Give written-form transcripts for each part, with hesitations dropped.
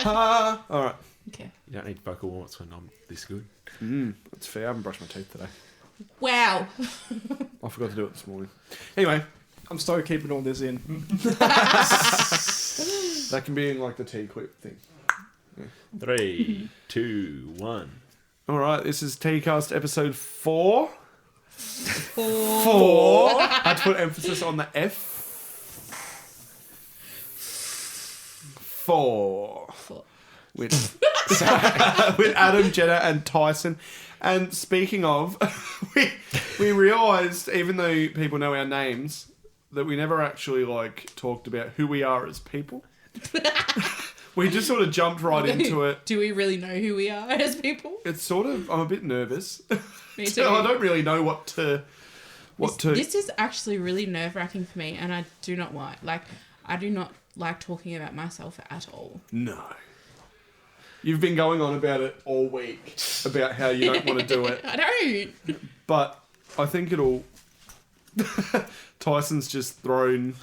All right. Okay. You don't need vocal warm-ups when I'm this good. That's fair. I haven't brushed my teeth today. Wow. I forgot to do it this morning. Anyway, I'm still keeping all this in. that can be in like the tea clip thing. 3, 2, 1. All right, this is T-Cast episode 4. 4. I had to put emphasis on the F. 4. With Adam, Jenna, and Tyson. And speaking of, we realised, even though people know our names, that we never actually talked about who we are as people. We just sort of jumped right into it. Do we really know who we are as people? It's sort of, I'm a bit nervous. Me too. So I don't really know what to. This is actually really nerve-wracking for me, and I do not like. I do not like talking about myself at all. No. You've been going on about it all week, about how you don't want to do it. I don't. But I think it'll... Tyson's just thrown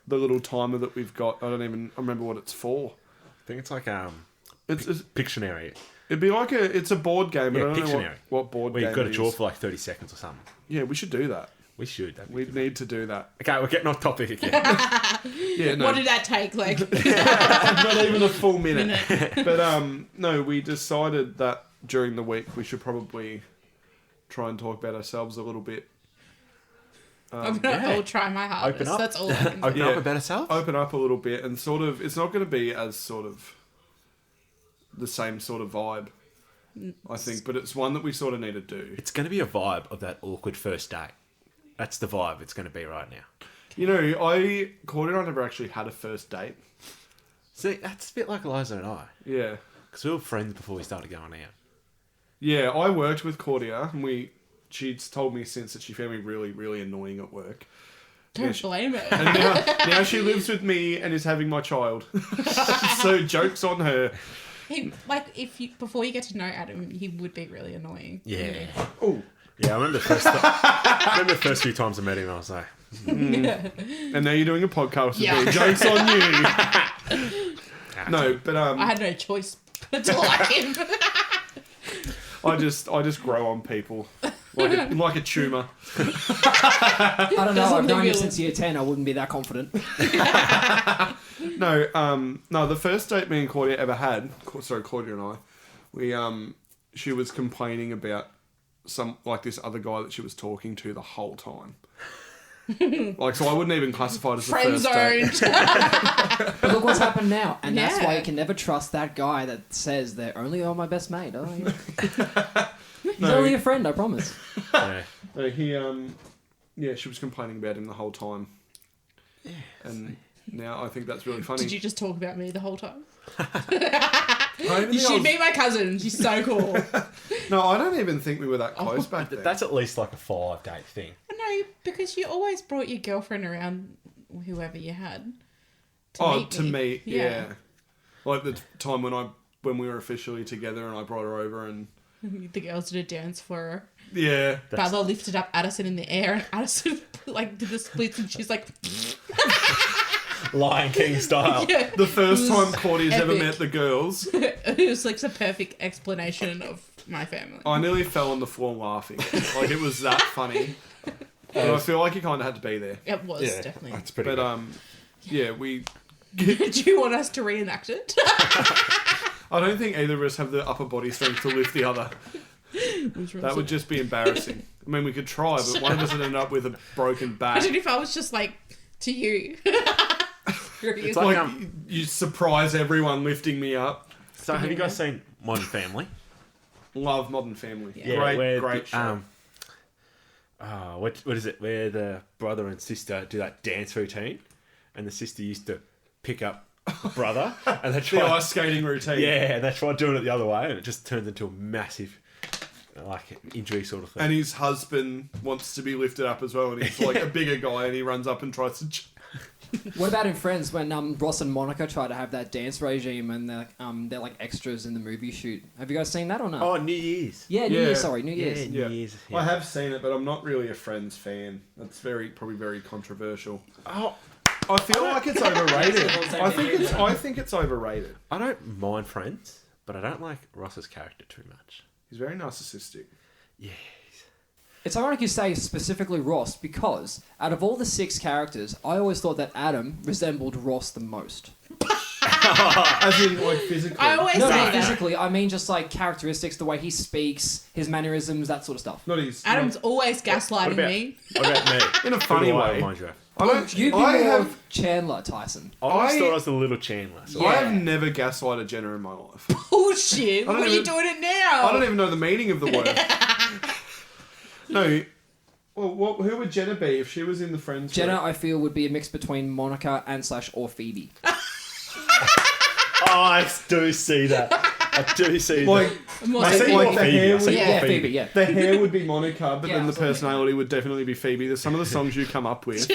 the little timer that we've got. I don't even remember what it's for. I think it's like It's Pictionary. It'd be like it's a board game. But Yeah, I don't know Pictionary. what board Where game you've got it to draw is. for like 30 seconds or something. Yeah, we should do that. We should. We need to do that. Okay, we're getting off topic again. Yeah, no. What did that take? Like, Not even a full minute. But no, we decided that during the week we should probably try and talk about ourselves a little bit. I'll try my hardest. Open up. That's all I can do. Open up about ourselves? Open up a little bit and sort of, it's not going to be as sort of the same sort of vibe, I think, but it's one that we sort of need to do. It's going to be a vibe of that awkward first date. That's the vibe it's going to be right now. You know, Cordy and I never actually had a first date. See, that's a bit like Eliza and I. Yeah. Because we were friends before we started going out. Yeah, I worked with Cordia and she's told me since that she found me really, really annoying at work. Don't blame it. And now she lives with me and is having my child. So joke's on her. He, before you get to know Adam, he would be really annoying. Yeah. Oh. Yeah, I remember the first few times I met him, I was like... And now you're doing a podcast with Yeah. me. Joke's on you. No, but I had no choice but to like him. I just grow on people like a tumor. I don't know. I've known you feel- since year 10. I wouldn't be that confident. No, the first date me and Cordia ever had, Cordia and I, she was complaining about this other guy that she was talking to the whole time. So I wouldn't even classify it as a Friend first date. zoned. But look what's happened now. And that's Yeah. why you can never trust that guy that says they're only my best mate. Oh, yeah. He's only a friend, I promise. Yeah. She was complaining about him the whole time. Yeah. And now I think that's really funny. Did you just talk about me the whole time? I You should meet my cousin. She's so cool. No, I don't even think we were that close back then. That's at least like a 5-date thing. No, because you always brought your girlfriend around whoever you had. To meet, Yeah. yeah. Like the time when we were officially together and I brought her over and... The girls did a dance for her. Yeah. Bella lifted up Addison in the air and Addison did the splits and she's like... Lion King style. Yeah. The first time Cordy's ever epic. met the girls, It was like a perfect explanation of my family. I nearly fell on the floor laughing. Like it was that funny. And I feel like you kind of had to be there. It was Yeah, definitely. that's pretty But good. yeah, we... Do you want us to reenact it? I don't think either of us have the upper body strength to lift the other. That would just be embarrassing. I mean, we could try, but one of us would end up with a broken back. Imagine if I was just like, to you. It's Like, like, you surprise everyone lifting me up. so have you guys seen Modern Family? Love Modern Family. Yeah. Great show. What is it? Where the brother and sister do that dance routine, and the sister used to pick up the brother, and they The try, ice skating routine. yeah, and they try doing it the other way, and it just turns into a massive, injury sort of thing. And his husband wants to be lifted up as well, and he's like a bigger guy, and he runs up and tries to... What about in Friends when Ross and Monica try to have that dance regime and they're like extras in the movie shoot? Have you guys seen that or not? Oh, New Year's. Yeah, New Yeah. Year's. Sorry, New Year's. Yeah. New Year's. I have seen it, but I'm not really a Friends fan. That's probably very controversial. Oh, I feel like it's overrated. I think it's overrated. I don't mind Friends, but I don't like Ross's character too much. He's very narcissistic. Yeah. It's ironic you say specifically Ross because out of all the 6 characters, I always thought that Adam resembled Ross the most. As in, like, physically. I always No, say not that. physically. I mean just like characteristics, the way he speaks, his mannerisms, that sort of stuff. Not his. Adam's always gaslighting me. What about me? In a funny Who do I way. remind you of? I don't. You'd be I more have. Chandler, Tyson. I always I- thought I was the little Chandler. So I Yeah. have never gaslighted Jenna in my life. Bullshit. don't What are you even- doing it now? I don't even know the meaning of the word. No. Well, who would Jenna be if she was in the Friends Jenna, group? I feel, would be a mix between Monica and / or Phoebe. Oh, I do see that. I do see Like, More I so see Phoebe. like the hair would, Yeah, Phoebe, yeah. the hair would be Monica, but Yeah, then the absolutely. personality would definitely be Phoebe. There's some of the songs you come up with.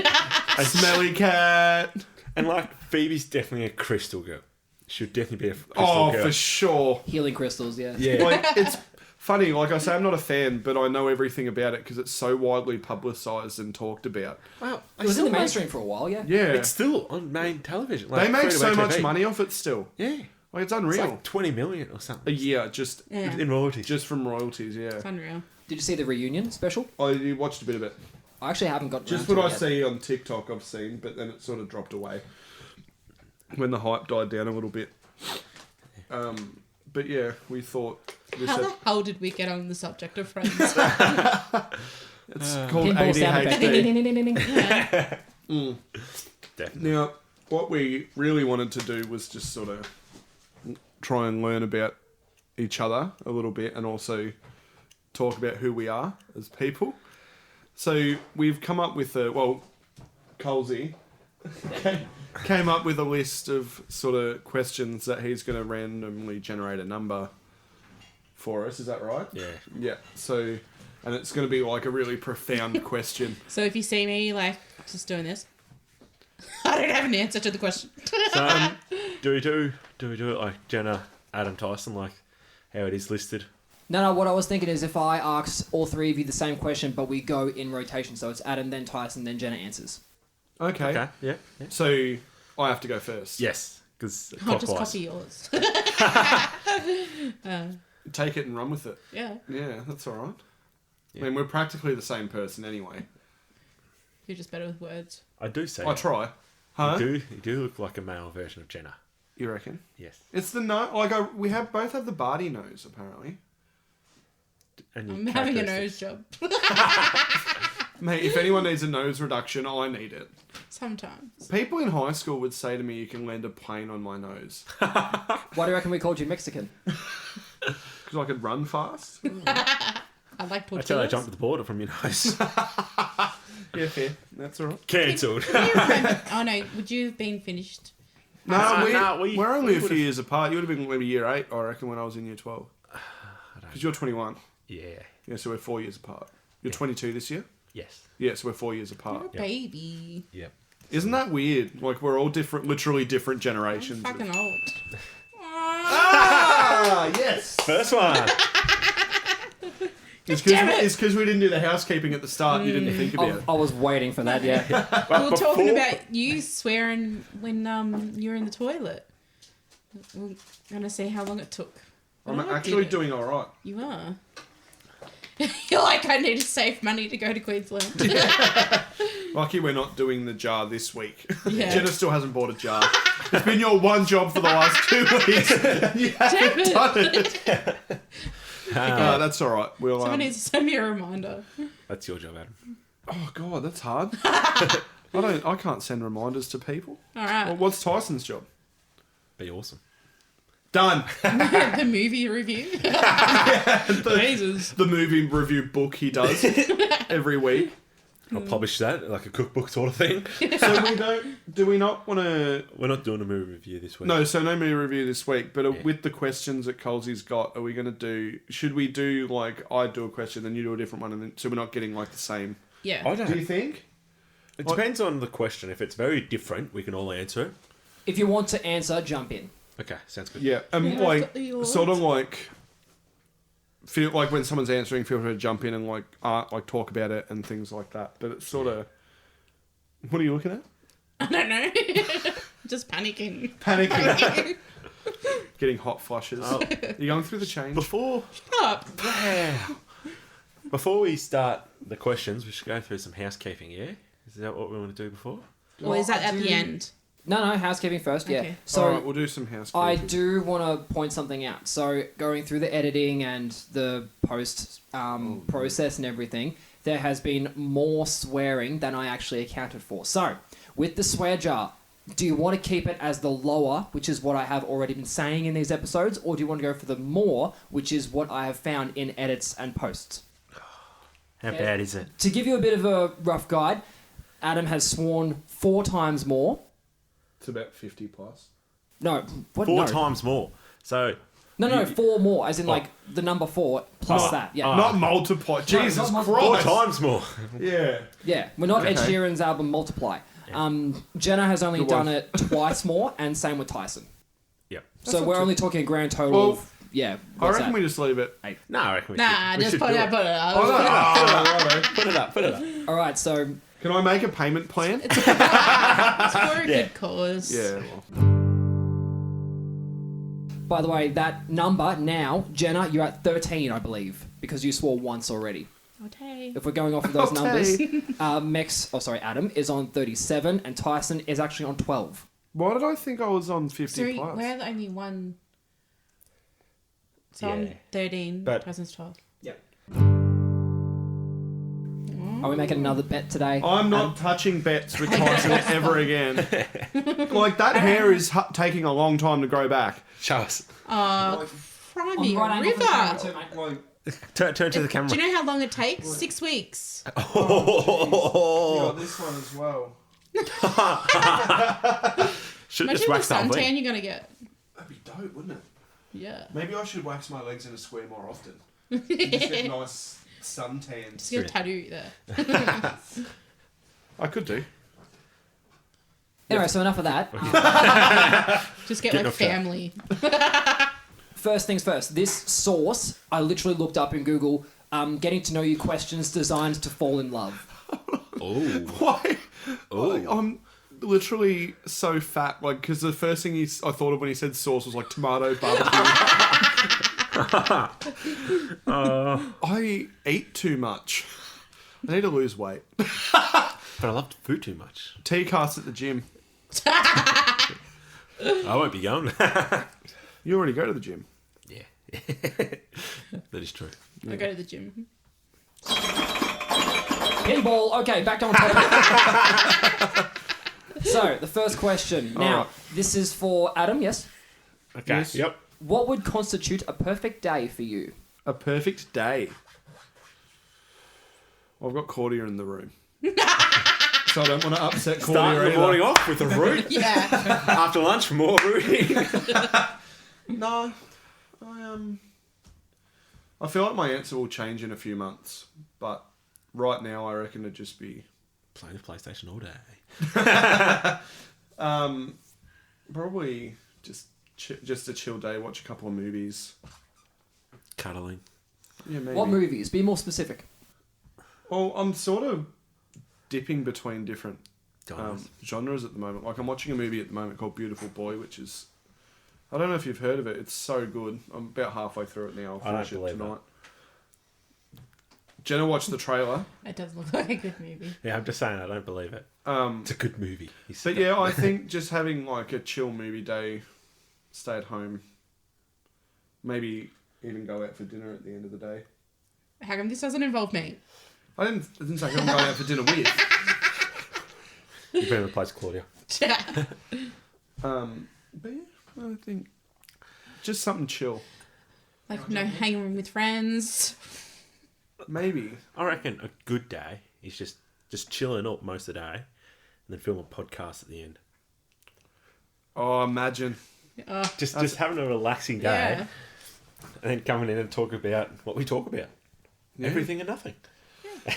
A smelly cat. And like Phoebe's definitely a crystal girl. She'd definitely be a crystal Oh, girl. for sure. Healing crystals, yeah. Yeah. Like, it's funny. Like I say, I'm not a fan, but I know everything about it because it's so widely publicised and talked about. Well, It was in the mainstream for a while, yeah. Yeah. It's still on main television. Like, They make so free-to-air much TV. money off it still. Yeah. Like, it's It's unreal. like 20 million or A something. year, just Yeah. In royalties. just from royalties, yeah. It's unreal. Did you see the reunion special? I watched a bit of it. I actually haven't got Just around what I to it yet. see on TikTok, I've seen, but then it sort of dropped away when the hype died down a little bit. But yeah, we thought this How the hell did we get on the subject of Friends? it's called Pinball sound effect. Ding, ADHD. ding, ding, ding, ding, ding. Definitely. Now, what we really wanted to do was just sort of try and learn about each other a little bit and also talk about who we are as people. So we've come up with Colsey came up with a list of sort of questions that he's going to randomly generate a number for us. Is that right? Yeah. Yeah. So, and it's going to be like a really profound question. So if you see me like just doing this, I don't have an answer to the question. So, do we do it like Jenna, Adam, Tyson, like how it is listed? No, what I was thinking is if I ask all 3 of you the same question, but we go in rotation, so it's Adam, then Tyson, then Jenna answers. Okay. Okay. Yeah. So I have to go first. Yes. Because I'll just copy yours. Take it and run with it. Yeah, Yeah, that's all right. Yeah. I mean, we're practically the same person anyway. you're just better with words. I do say I try. Huh? you do look like a male version of Jenna. You reckon? Yes. It's the nose. We both have the Barty nose apparently. And your I'm having a characteristics. nose job. Mate, if anyone needs a nose reduction, I need it. Sometimes. People in high school would say to me, "You can land a plane on my nose," Why do you reckon we called you Mexican? because I could run fast. I like That's how I tortillas. jumped the border from your nose. Yeah, fair. That's all right. Cancelled. Can you remember? Oh no, would you have been finished? No, we- we're only we a few would've- years apart. You would have been maybe year 8, I reckon, when I was in year 12. Because you're 21. Yeah. Yeah, so we're 4 years apart. You're 22 this year? Yes. Yeah, so we're 4 years You're apart. a baby. Yep. Isn't that weird? Like, we're all different, literally different generations. I'm fucking old. Ah, yes! First one. It's Damn it! because we didn't do the housekeeping at the start. You didn't think about it. I was waiting for that, yeah. We were talking about you swearing when you were in the toilet. We're gonna see how long it took. I'm But I actually did it. doing all right. You are. You're like, I need to save money to go to Queensland. Lucky we're not doing the jar this week. Yeah. Jenna still hasn't bought a jar. It's been your one job for the last 2 weeks. You Damn haven't it. done it. That's all right. We'll. Someone needs to send me a reminder. That's your job, Adam. Oh God, that's hard. I can't send reminders to people. All right. Well, what's Tyson's job? Be awesome. Done. The movie review. Jesus. The movie review book he does every week. I'll publish that, like a cookbook sort of thing. So we don't. Do we not want to? We're not doing a movie review this week. No, so no movie review this week. But Yeah. with the questions that Colsey's got, are we going to do? Should we do like I do a question, then you do a different one, and then so we're not getting like the same? Yeah. I don't. Do you think? It depends on the question. If it's very different, we can all answer it. If you want to answer, jump in. Okay, sounds good. Yeah, and Yeah, I've like got the sort of odds. like feel like when someone's answering, feel free to jump in and like talk about it and things like that. But it's sort of. What are you looking at? I don't know. Just panicking. Panicking. Getting hot flushes. Oh. You're going through the change. Before we start the questions, we should go through some housekeeping, yeah? Is that what we want to do before? Or is that at the end? No, housekeeping first, yeah. Okay. So Alright, we'll do some housekeeping. I do want to point something out. So going through the editing and the post process and everything, there has been more swearing than I actually accounted for. So with the swear jar, do you want to keep it as the lower, which is what I have already been saying in these episodes, or do you want to go for the more, which is what I have found in edits and posts? How bad is it? To give you a bit of a rough guide, Adam has sworn 4 times more. It's about 50 plus. No, what? 4 No. times more. So No, 4 more, as in like the number 4 plus that. Yeah. Not multiply. Jesus not multiply. 4 Christ. times more. Yeah. Yeah, we're not Ed Okay. Sheeran's album Multiply. Jenna has only Good done one. it twice more, and same with Tyson. Yep. So not we're too- only talking a grand total Well, of, yeah. I what's reckon that? we just leave it. No, I reckon we Nah, should, we just should put do it up. Put it up. Oh, righto. Put it up, put it up. All right, so Can I make a payment plan? It's for a good cause. Yeah. Well. by the way, that number now, Jenna, you're at 13, I believe, because you swore once already. Okay. If we're going off of those Okay. numbers, Adam is on 37, and Tyson is actually on 12. Why did I think I was on 50 So plus? we're the only one. So Yeah. I'm 13. But- Tyson's 12. Yep. Are we making another bet today? I'm not touching bets with Tyson ever again. Like, that hair is taking a long time to grow back. Show us. Crimey River. Turn to the camera. Do you know how long it takes? 6 weeks. Oh. this one as well. Should Imagine just the wax that suntan thing. you're going to get. That'd be dope, wouldn't it? Yeah. Maybe I should wax my legs in a square more often. Just get nice suntans. Just get a tattoo there. I could do. Anyway, so enough of that. Just get Getting like off that. family. First things first, this source, I literally looked up in Google, getting to know you questions designed to fall in love. Oh. Why? Oh. Like, I'm literally so fat. Like, because the first thing I thought of when he said sauce was like tomato barbecue. I eat too much. I need to lose weight. But I love food too much. T-cast at the gym. I won't be going. You already go to the gym. Yeah. That is true. I go to the gym. Pinball. Okay, back on topic. So, the first question. Now, Alright. this is for Adam, yes? Okay. Yes. Yep. What would constitute a perfect day for you? A perfect day. Well, I've got Cordia in the room. So I don't want to upset Cordia Start the either. morning off with a root. Yeah. After lunch, more rooting. No. I feel like my answer will change in a few months. But right now, I reckon it'd just be... Playing the PlayStation all day. Probably just a chill day, watch a couple of movies. Cuddling. Yeah, maybe. What movies? Be more specific. Well, I'm sort of dipping between different Genres. genres at the moment. Like, I'm watching a movie at the moment called Beautiful Boy, which is... I don't know if you've heard of it. It's so good. I'm about halfway through it now. I'll I don't finish it believe tonight. Jenna watched the trailer. It does look like a good movie. Yeah, I'm just saying I don't believe it. It's a good movie. But yeah, I think just having like a chill movie day, stay at home, maybe even go out for dinner at the end of the day. How come this doesn't involve me? I didn't say I'm going out for dinner with. You better replace Claudia. But yeah, I think just something chill. Like, no hanging with friends. Maybe. I reckon a good day is just chilling up most of the day and then film a podcast at the end. Oh, imagine. Just having a relaxing day Yeah. and then coming in and talk about what we talk about. Yeah. Everything and nothing.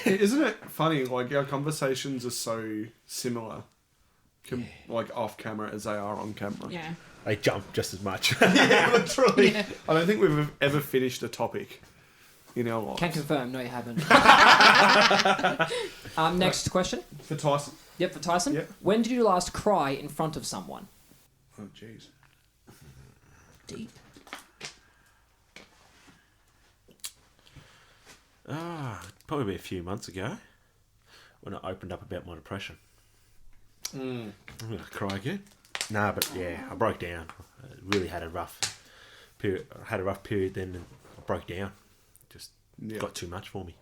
Isn't it funny? Like, our conversations are so similar, like off camera as they are on camera. Yeah. They jump just as much. Yeah, literally. Yeah. I don't think we've ever finished a topic in our lives. Can confirm. No, you haven't. Next question. For Tyson. Yep, for Tyson. Yep. When did you last cry in front of someone? Oh, jeez. Deep. Probably a few months ago when I opened up about my depression. I'm going to cry again. Nah, but yeah, I broke down. I really had a rough period. I had a rough period then and I broke down. Just got too much for me.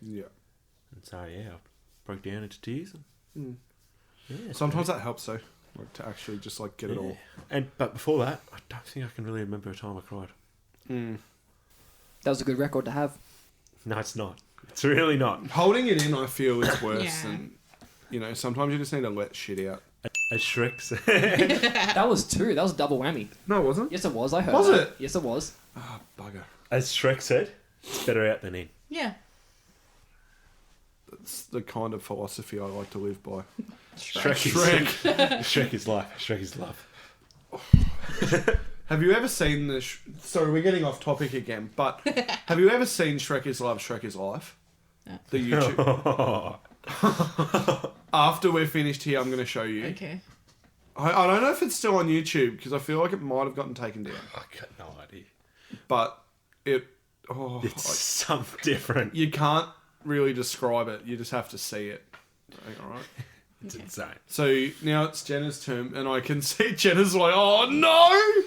Yeah. And so, yeah, I broke down into tears. And, yeah, Sometimes that helps, though. Like, to actually just, like, get it all. But before that, I don't think I can really remember a time I cried. That was a good record to have. No, it's not. It's really not. Holding it in, I feel, is worse Yeah. than... You know, sometimes you just need to let shit out. As Shrek said. That was 2. That was a double whammy. No, it wasn't. Yes, it was. I heard Was that. it? Yes, it was. Ah, bugger. As Shrek said, it's better out than in. Yeah. That's the kind of philosophy I like to live by. Shrek is life. Shrek is love. Have you ever seen the... Sorry, we're getting off topic again, but have you ever seen Shrek is Love, Shrek is Life? No. The YouTube... After we're finished here, I'm going to show you. Okay. I don't know if it's still on YouTube, because I feel like it might have gotten taken down. I got no idea. But it... Oh, It's something different. you can't really describe it. You just have to see it. All right. It's insane. So now it's Jenna's turn, and I can see Jenna's like, oh no!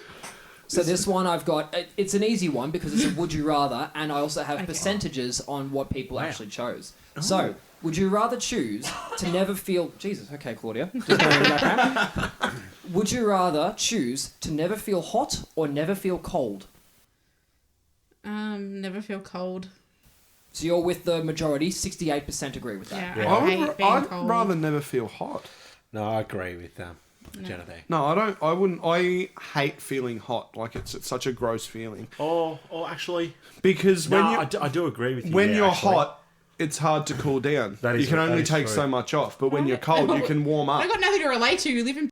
So this one I've got, it's an easy one because it's a would you rather, and I also have Okay. percentages on what people actually chose. So, would you rather choose to never feel... Jesus, okay, Claudia. Just going in the background. Would you rather choose to never feel hot or never feel cold? Never feel cold. So you're with the majority, 68% agree with that. Yeah, Yeah. I hate being I'd cold. rather never feel hot. No, I agree with Jenna there. No, I don't. I wouldn't. I hate feeling hot. Like it's such a gross feeling. Or actually, Because when no, you I do agree with you. when there, you're actually. hot, it's hard to cool down. That You is- can that only is take true. so much off. But when you're cold, you can warm up. I got nothing to relate to. You live in.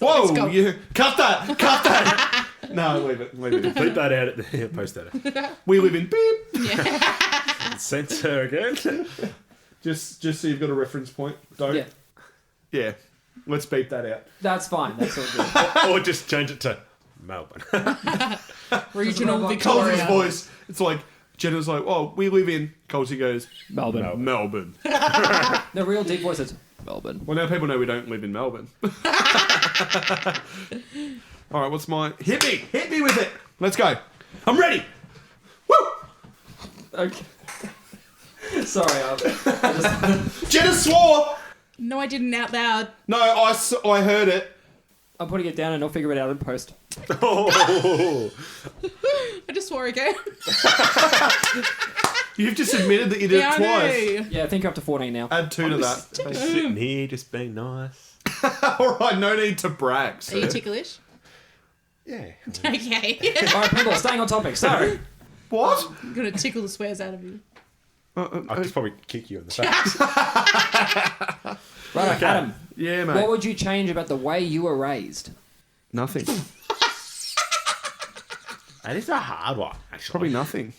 Whoa! go. You cut that! Cut that! No, leave it. Leave it. Bleep that out at the post that. We live in beep. Censor again. Just so you've got a reference point. Don't. Yeah, Yeah. Let's beep that out. that's fine. That's all good. Or just change it to Melbourne. Regional Colsey's Victoria. voice. It's like Jenna's like, oh, we live in. Colsey goes, Melbourne. Melbourne. The real deep voice is Melbourne. Well, now people know we don't live in Melbourne. All right, what's my... Hit me with it. Let's go. I'm ready. Woo! Okay. Sorry, I just... Jenna swore. No, I didn't out loud. No, I heard it. I'm putting it down and I'll figure it out in post. Oh, I just swore again. You've just admitted that you did Yeah, it twice. I know. Yeah, I think you're up to 14 now. Add 2 to that. sitting here just being nice. All right, no need to brag. Are Sir. you ticklish? Yeah. Okay. All right, people, staying on topic. So, What? I'm gonna tickle the swears out of you. I'll just probably kick you in the face. right, Adam, Yeah, mate. what would you change about the way you were raised? Nothing. That is a hard one, actually. Probably nothing.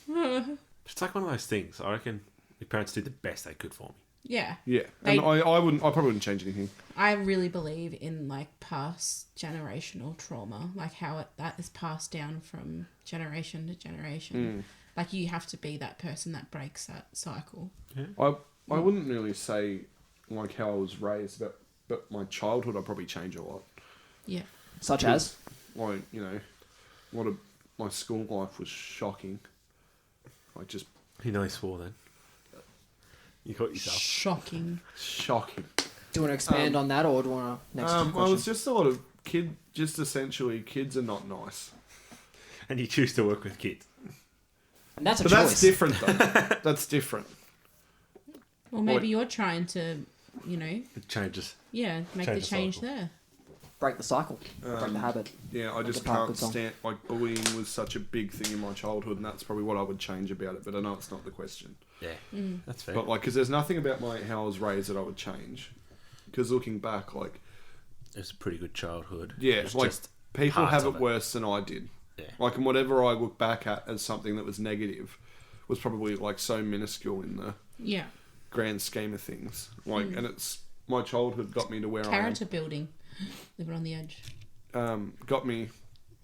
It's like one of those things. I reckon my parents did the best they could for me. Yeah. Yeah, They- and I probably wouldn't change anything. I really believe in like past generational trauma, like how that is passed down from generation to generation. Like you have to be that person that breaks that cycle. I wouldn't really say like how I was raised, but my childhood I probably change a lot. Yeah. Such as? Like my school life was shocking. Like just You nearly swore then. You caught yourself. Shocking. shocking. Do you want to expand on that or do you want to next question? Well, it's just a lot of essentially kids are not nice. And you choose to work with kids. And that's a But choice. that's different though. That's different. Well, maybe you're trying to, It changes. make the Change the change cycle. there. Break the cycle. Break the habit. Yeah, I just the part can't good song. stand like bullying was such a big thing in my childhood, and that's probably what I would change about it. But I know it's not the question. Yeah. That's fair. But like, because there's nothing about how I was raised that I would change. Because looking back, like, It was a pretty good childhood. yeah, It was like just people parts have of it worse than I did. Yeah. Like, and whatever I look back at as something that was negative was probably like so minuscule in the Yeah. grand scheme of things. Like, and it's my childhood got me to where Character building. Living on the edge. I am. Got me.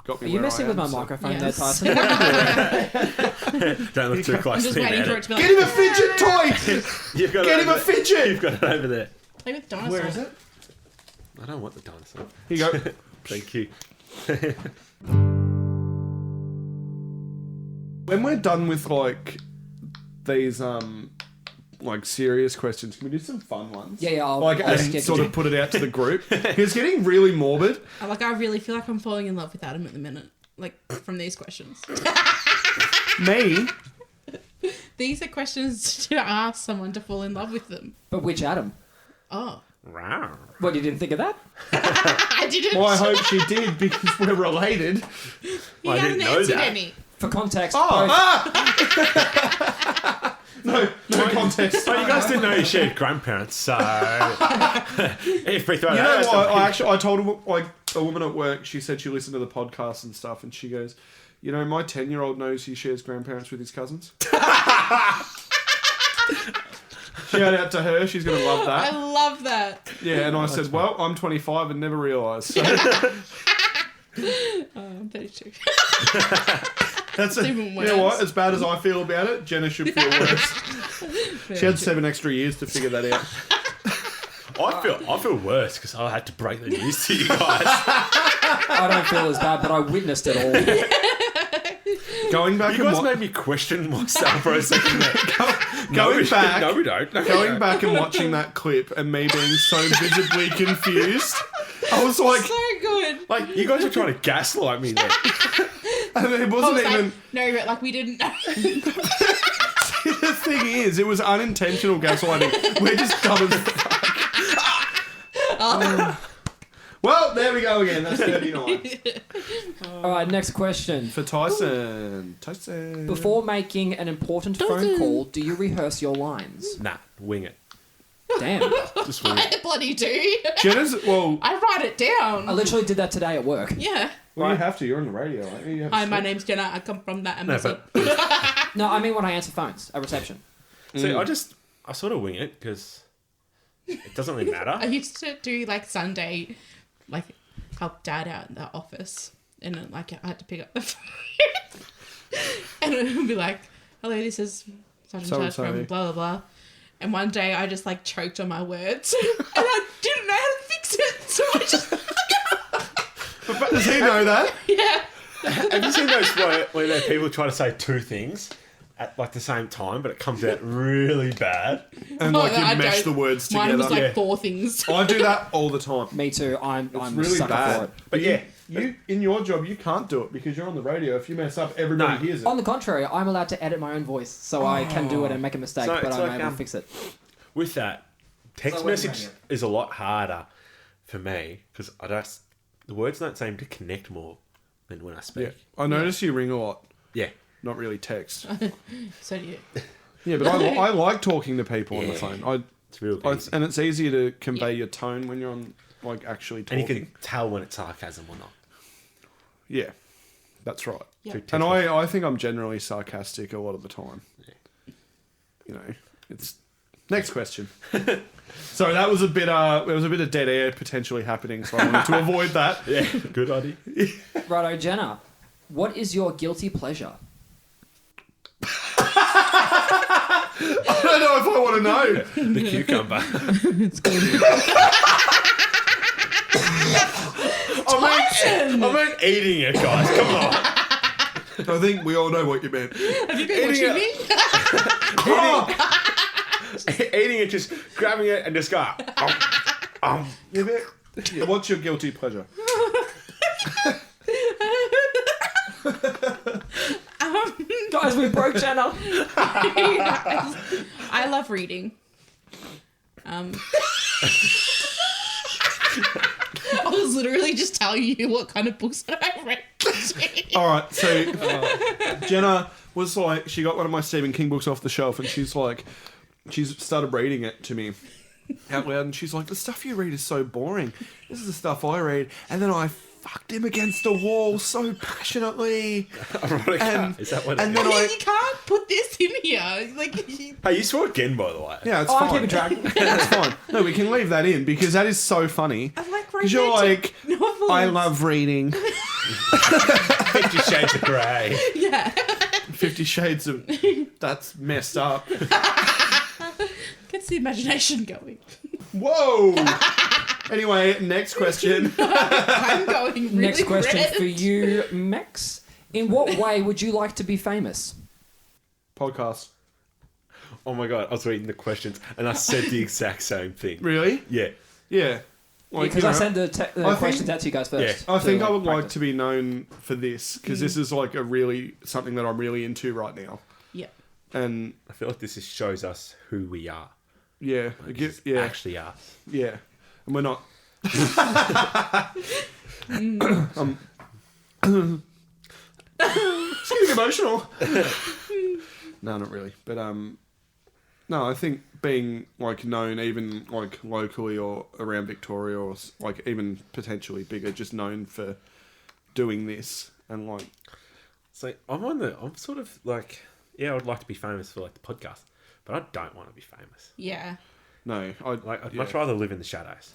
Are you messing with my microphone there, Yes. Tyson? Don't look too I'm close just to waiting for it it. to be like, Get him a fidget toy. You've got Get it him a over there. fidget. You've got it over there. play with dinosaurs. Where is it? I don't want the dinosaur. Here you go. Thank you. When we're done with like these like serious questions, can we do some fun ones? Yeah, I'll and schedule sort of it. put it out to the group. It's getting really morbid. Like, I really feel like I'm falling in love with Adam at the minute. Like, from these questions. Me? These are questions to ask someone to fall in love with them. But which Adam? Oh. Wow. What, you didn't think of that? I didn't. Well, I hope she did because we're related. He I hasn't didn't know answered that. any. For context, Oh, both- no context. Well, you guys didn't know you shared grandparents, so if we throw You that know out, what? I told like a woman at work. She said she listened to the podcast and stuff, and she goes, "You know, my 10-year-old knows he shares grandparents with his cousins." Shout out to her. She's gonna love I that. love that. Yeah, and I said, "Well, I'm 25 and never realised." So I'm 32. that's even you know what? worse. As bad as I feel about it, Jenna should feel worse. She had 7 extra years to figure that out. I feel worse because I had to break the news to you guys. I don't feel as bad, but I witnessed it all. Going back You and guys made me question myself for a second there. going back. No, we don't. No, we Going don't. back and watching that clip and me being so visibly confused, I was like, So good. Like, you guys are trying to gaslight me there. and it I wasn't was even. like, no, but like we didn't know. The thing is, it was unintentional gaslighting. We're just dumb as fuck. Well, there we go again. That's 39. All right, next question. For Tyson. Tyson. Before making an important phone call, do you rehearse your lines? Nah, wing it. Damn. Just wing it. I bloody do. Jenna's, well, I write it down. I literally did that today at work. Yeah. well, you have to. You're on the radio, aren't you? You have to Hi, my speak. name's Jenna. I come from that No, Amazon. but No, I mean when I answer phones at reception. see, I sort of wing it because it doesn't really I matter. used to do like Sunday, like help Dad out in the office, and then, like I had to pick up the phone, and it would be like, "Hello, this is such and such So-and-so. from blah blah blah." And one day I just like choked on my words, and I didn't know how to fix it, so I just But does he know that? yeah. Have you seen those where there are people try to say two things at like the same time, but it comes out really bad? And like I you mesh don't. the words Mine together. was like Yeah. 4 things. I do that all the time. Me too. I'm Really a sucker bad. for it. But Yeah. you in your job you can't do it because you're on the radio. If you mess up, everybody No. hears it. On the contrary, I'm allowed to edit my own voice, so I can do it and make a mistake, So but it's I'm like, able to fix it. With that, text So what do you message mean? is a lot harder for me because the words don't seem to connect more than when I Yeah, speak. I notice you ring a lot. Yeah. Not really text. So do you. Yeah, but I like talking to people on the Yeah. phone. It's real easy. And it's easier to convey your tone when you're on like actually And talking. you can tell when it's sarcasm or not. Yeah, that's right. Yeah. Through text And message. I think I'm generally sarcastic a lot of the time. You know, it's next question. Sorry, that was a bit. There was a bit of dead air potentially happening, so I wanted to avoid that. Yeah, good idea. Righto, Jenna, what is your guilty pleasure? I don't know if I want to know. The cucumber. I mean eating it, guys. Come on. I think we all know what you meant. Have you been Eating watching me? Eating it, just grabbing it and just go. Yeah, what's your guilty pleasure? Guys, we broke Jenna. I love reading. I was literally just telling you what kind of books that I read. All right, so Jenna was like, she got one of my Stephen King books off the shelf, and she's started reading it to me out loud, and she's like, the stuff you read is so boring. This is the stuff I read, and then I fucked him against the wall so passionately. Erotica. Is that what and it then is? You can't put this in here. Like, Hey, you swore again, by the way. Yeah, it's Oh, fine. I'm keeping track. That's fine. No, we can leave that in because that is so funny. I like Because you're like, romantic novels. I love reading. 50 Shades of Grey. Yeah. 50 Shades of... That's messed up. Gets the imagination going. Whoa! Anyway, next question. I'm going really Next question red. for you, Max. In what way would you like to be famous? Podcast. Oh my god, I was reading the questions and I said the exact same thing. Really? Yeah. Yeah. Like, Because you I know, sent the think- questions out to you guys first. I think to, I would like practice. to be known for this because this is like something that I'm really into right now. Yeah. And I feel like this shows us who we are. yeah, yeah, Actually are. yeah. And we're not. It's getting emotional. No, not really. But no, I think being like known, even like locally or around Victoria, or like even potentially bigger, just known for doing this and like So I'm sort of like, yeah, I would like to be famous for like the podcast, but I don't want to be famous. Yeah. no, I'd much rather live in the shadows.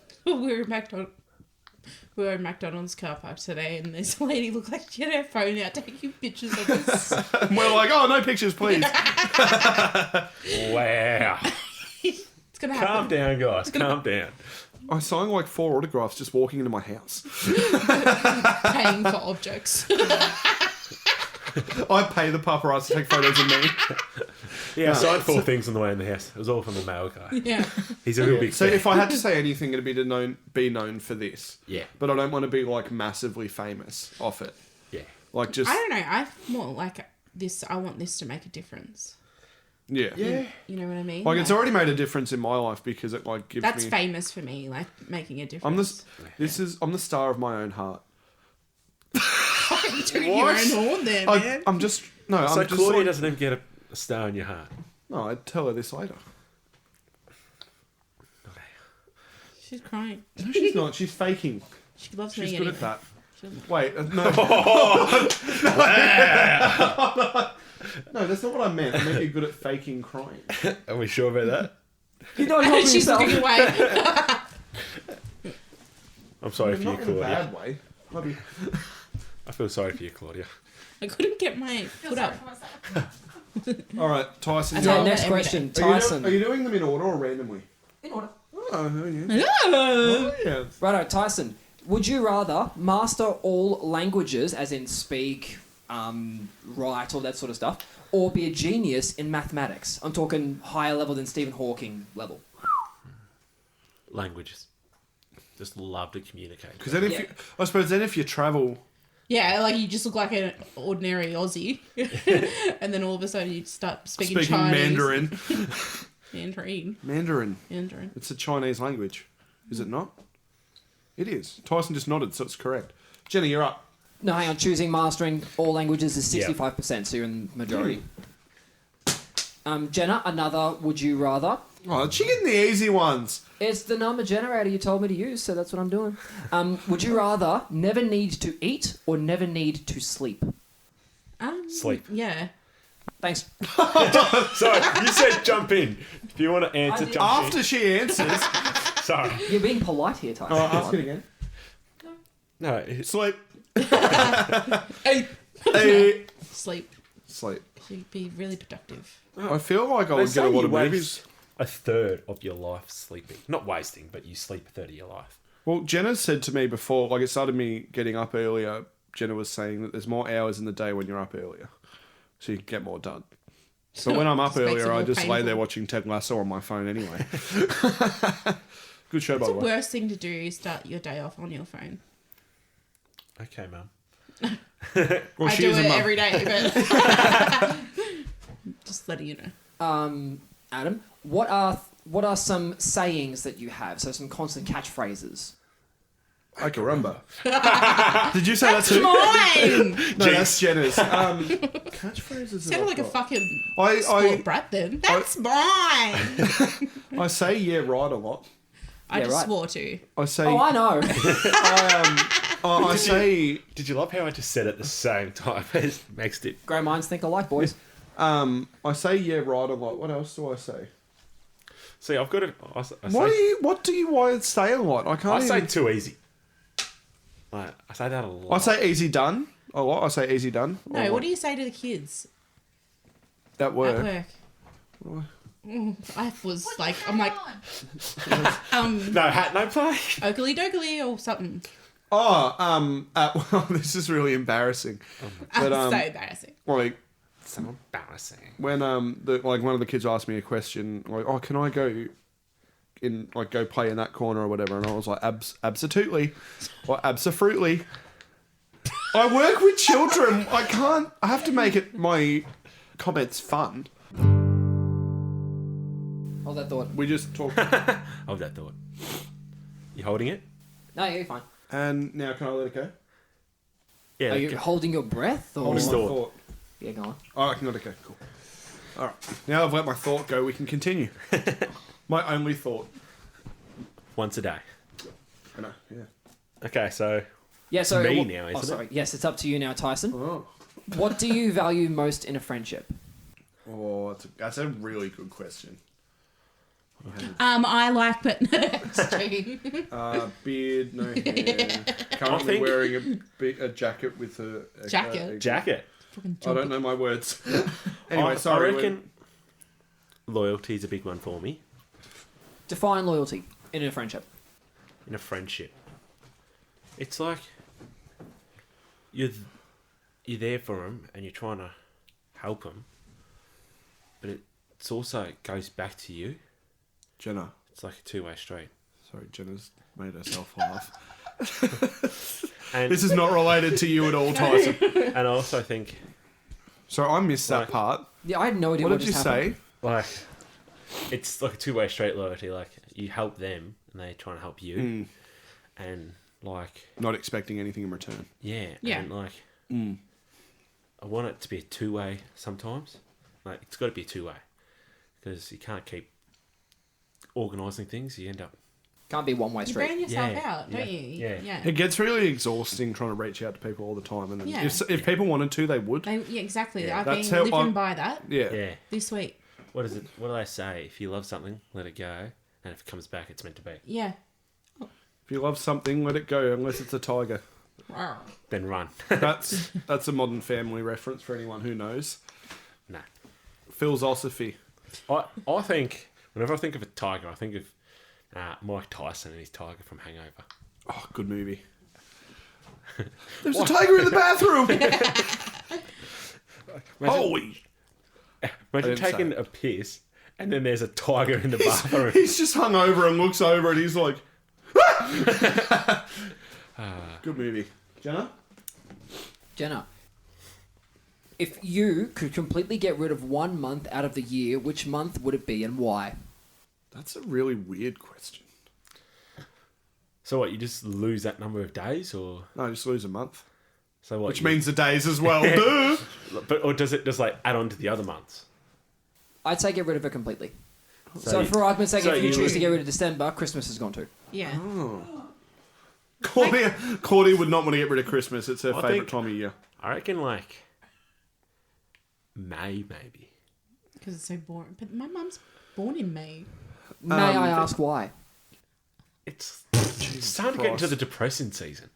We were at McDonald's car park today, and this lady looked like she had her phone out taking pictures of us. And we're like, oh, no pictures, please. Wow. It's gonna happen. Calm down, guys. Calm down. I signed like 4 autographs just walking into my house. Paying for objects. I pay the paparazzi to take photos of me. Yeah, I signed 4 things on the way in the house. It was all from the mail guy. Yeah. He's a real big So fan. if I had to say anything, it'd be to be known for this. Yeah. But I don't want to be like massively famous off it. Yeah. Like just I don't know. I more like this. I want this to make a difference. yeah. Yeah. You know what I mean? Like it's already made a difference in my life because it like gives That's me. famous for me. Like making a I'm difference. I'm the star of my own heart. I'm doing your own horn there, man. I'm just no. So I'm just Claudia like, doesn't even get a star in your heart. no. I'd tell her this later. She's crying. No, she's not. She's faking. She loves She's me good anyway. at that. She doesn't- Wait, no. No, that's not what I meant. I meant you're good at faking crying. Are we sure about that? You're not helping She's yourself. looking away. I'm sorry for you, Not in a Claudia. bad way. Maybe. I feel sorry for you, Claudia. I couldn't get my foot up. All right, Tyson. I you're know up. Next every question, Are you, Tyson. are you doing them in order or randomly? In order. Oh, yeah. Yeah. Oh, yeah. Righto, Tyson. Would you rather master all languages, as in speak, write, all that sort of stuff, or be a genius in mathematics? I'm talking higher level than Stephen Hawking level. Languages. Just love to communicate. Because then Yeah. I suppose then if you travel, Yeah, like you just look like an ordinary Aussie, and then all of a sudden you start speaking Chinese. Mandarin. Mandarin. Mandarin. It's a Chinese language, is it not? It is. Tyson just nodded, so it's correct. Jenna, you're up. No, hang on. Choosing mastering all languages is 65%, so you're in the majority. Jenna, another would you rather? Oh, she getting the easy ones. It's the number generator you told me to use, so that's what I'm doing. Would you rather never need to eat or never need to sleep? Sleep. Yeah. Thanks. Sorry, you said jump in. If you want to answer, did. jump After she answers, in. Sorry. You're being polite here, Tyson. oh, ask it again. No, it's Sleep. Hey. Hey. Sleep. Sleep. Should be really productive. I feel like I They would get a say lot you of waste movies. a third of your life sleeping. Not wasting, but you sleep a third of your life. Well, Jenna said to me before, like it started me getting up earlier. Jenna was saying that there's more hours in the day when you're up earlier, so you can get more done. But when I'm up Just makes it earlier, I more just lay there painful. watching Ted Lasso on my phone anyway. Good show, by What's the the way. worst thing to do is start your day off on your phone. Okay, mum. Well, I she do is it a mum. every day, but just letting you know. Adam, what are some sayings that you have? So some constant catchphrases. I can remember. Did you say that too? Mine! No, that's Jenna's. Catchphrases. that Sounded I've like a got. fucking I- sport brat then. That's mine! I say yeah right a lot. I Yeah, just right. swore to. I say Oh, I know. I say Did you love how I just said at the same time as next it? Great minds think alike, boys. I say yeah right a lot. What else do I say? See, I've got to. What do you say a lot? I can't. I say even... too easy. Like, I say that a lot. I say easy done a lot. I say easy done. No, what do you say to the kids At work. at work? I was like, I'm like, No hat, no play. Oakley dokley or something. Well, this is really embarrassing. But So embarrassing. like So embarrassing. when one of the kids asked me a question like, oh, can I go go play in that corner or whatever, and I was like, absolutely, or absolutely. I work with children. I have to make it my comments fun. Hold that thought. We just talk. Hold that thought. You holding it? No, yeah, you're fine. And now can I let it go? Yeah. Are you holding your breath? Or... Holding my Thought. thought. Yeah, go on. Oh, I can let it go. Cool. All right. Now I've let my thought go. We can continue. My only thought. Once a day. I know. Yeah. Okay, so Yeah, so... me now, isn't it? sorry. Yes, it's up to you now, Tyson. Oh. What do you value most in a friendship? Oh, that's a really good question. I like, but just joking. Beard, no hair. Currently think- wearing a jacket with a Jacket? Jacket. Fucking I don't know my words. Anyway, sorry. I reckon loyalty is a big one for me Define loyalty in a friendship. in a friendship. It's like you're there for them and you're trying to help them, but it's also it goes back to you. Jenna. It's like a two-way street. Sorry, Jenna's made herself laugh. And This is not related to you at all, Tyson. and I also think So I missed that Like- part. Yeah, I had no idea What what, did you just say? happened. like it's like a two-way street loyalty. Like you help them and they trying to help you, and like Not expecting anything in return. yeah, Yeah. and like I want it to be a two-way sometimes. Like it's got to be a two-way because you can't keep organising things. You end up Can't be one-way You street. burn yourself Yeah, out, don't you? yeah. It gets really exhausting trying to reach out to people all the time. And then Yeah. if people wanted to, they would. Yeah, exactly. Yeah. I've That's been how living I'm- by that Yeah. yeah. this week. What is it? What do they say? If you love something, let it go, and if it comes back, it's meant to be. Yeah. If you love something, let it go, unless it's a tiger. Then run. That's a Modern Family reference for anyone who knows. Nah. Philosophy. I think whenever I think of a tiger, I think of Mike Tyson and his tiger from Hangover. Oh, good movie. There's a tiger in the bathroom. Holy! Imagine didn't say taking a piss and then there's a tiger in the bathroom. He's just hung over and looks over and he's like, good movie. Jenna? Jenna, if you could completely get rid of 1 month out of the year, which month would it be and why? That's a really weird question. So what? You just lose that number of days, or No, just lose a month. so what? Which means the days as well. Duh. but or does it just like add on to the other months? I'd say get rid of it completely. So So, you- for argument's sake, so if you you choose would- to get rid of December, Christmas is gone too. Yeah. Cordy would not want to get rid of Christmas. It's her I favourite think- time of year. I reckon like May maybe. Because it's so boring. But my mum's born in May. May I ask why? It's starting to get into the depression season.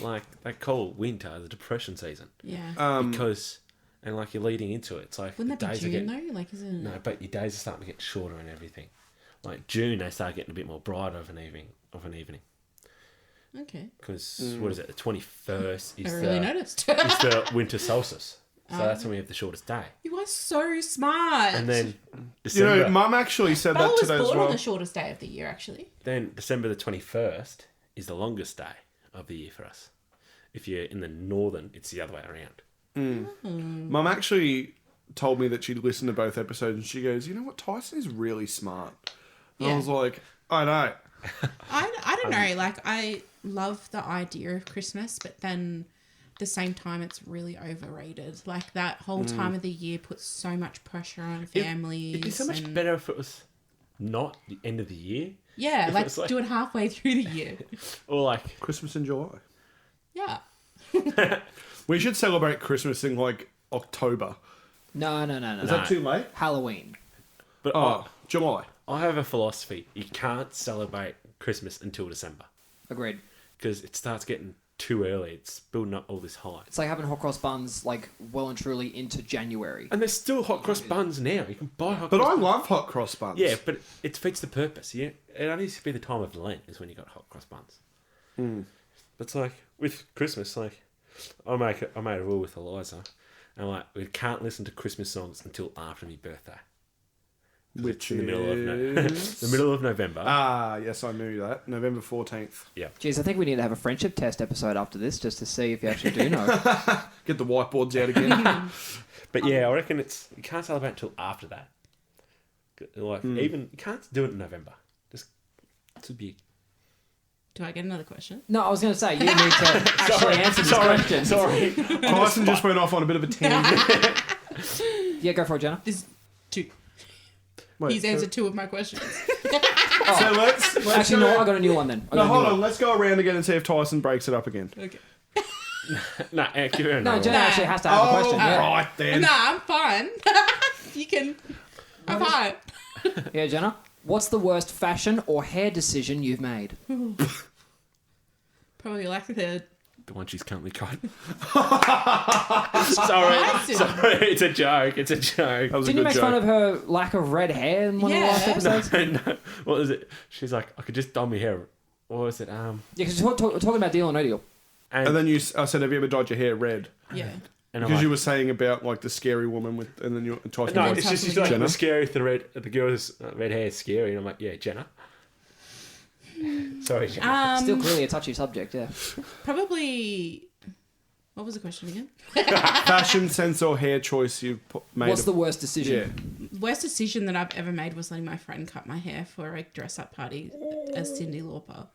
Like they call winter the depression season Yeah. because and like you're leading into it. It's like Wouldn't the that be days are June getting though? Like, isn't it? no, but your days are starting to get shorter and everything. Like June, they start getting a bit more brighter of an evening. Okay. Because what is it? The 21st I is really the noticed. is the winter solstice. So that's when we have the shortest day. You are so smart. And then You December, know, Mum actually said Bella that was today as born well. on the shortest day of the year, actually. then December the 21st is the longest day of the year for us. If you're in the northern, it's the other way around. Mum actually told me that she'd listened to both episodes and she goes, you know what, Tyson is really smart. And I Yeah. was like, I know. I don't know. Like, I love the idea of Christmas, but then at the same time, it's really overrated. Like, that whole time of the year puts so much pressure on families. It'd be so much and- better if it was not the end of the year. Yeah, if like, it's like- do it halfway through the year. Or like, Christmas in July. Yeah. We should celebrate Christmas in like October. No. Is that too late? Halloween. But Oh, July. I have a philosophy. You can't celebrate Christmas until December. Agreed. Because it starts getting too early. It's building up all this hype. It's like having hot cross buns like well and truly into January. And there's still hot cross buns now. You can buy hot But cross I love hot cross buns. Yeah, but it defeats the purpose. Yeah, it only needs to be the time of Lent is when you got hot cross buns. Mm. But it's like with Christmas, like I made a rule with Eliza, and like we can't listen to Christmas songs until after my birthday. Which in the middle of is... the middle of November. Ah, yes, I knew that. November 14th. Yeah. Jeez, I think we need to have a friendship test episode after this just to see if you actually do know. Get the whiteboards out again. But yeah, I reckon you can't celebrate until after that. Like even you can't do it in November. Just to be. Do I get another question? No, I was going to say, you need to actually answer this question. Sorry. Tyson just went off on a bit of a tangent. Yeah, go for it, Jenna. There's two. Wait, He's answered two of my questions. So let's Actually, go... no, I got a new one then. No, hold on. Let's go around again and see if Tyson breaks it up again. Okay. No, give her No, another Jenna one. actually has to have a question. Yeah. right then. Nah, I'm fine. You can. I'm fine. Yeah, Jenna. What's the worst fashion or hair decision you've made? Probably like the. The one she's currently cut. Tyson. Sorry, it's a joke. It's a joke. That was Didn't a you good make joke. fun of her lack of red hair in one of the last Yeah. episodes? No. What was it? She's like, I could just dye my hair. What was it? Yeah, because we're talking about deal or no deal. And then I said, have you ever dyed your hair red? Yeah. and I'm Because like, you were saying about like the scary woman with, and then you Tyson. no, was it's like, just she's like Jenna? the scary. The girl's red hair is scary, and I'm like, yeah, Jenna. Sorry, Jenna. Still clearly a touchy subject, yeah. Probably. What was the question again? fashion sense or hair choice you've made. What's the worst decision? Yeah. Worst decision that I've ever made was letting my friend cut my hair for a dress-up party as Cyndi Lauper.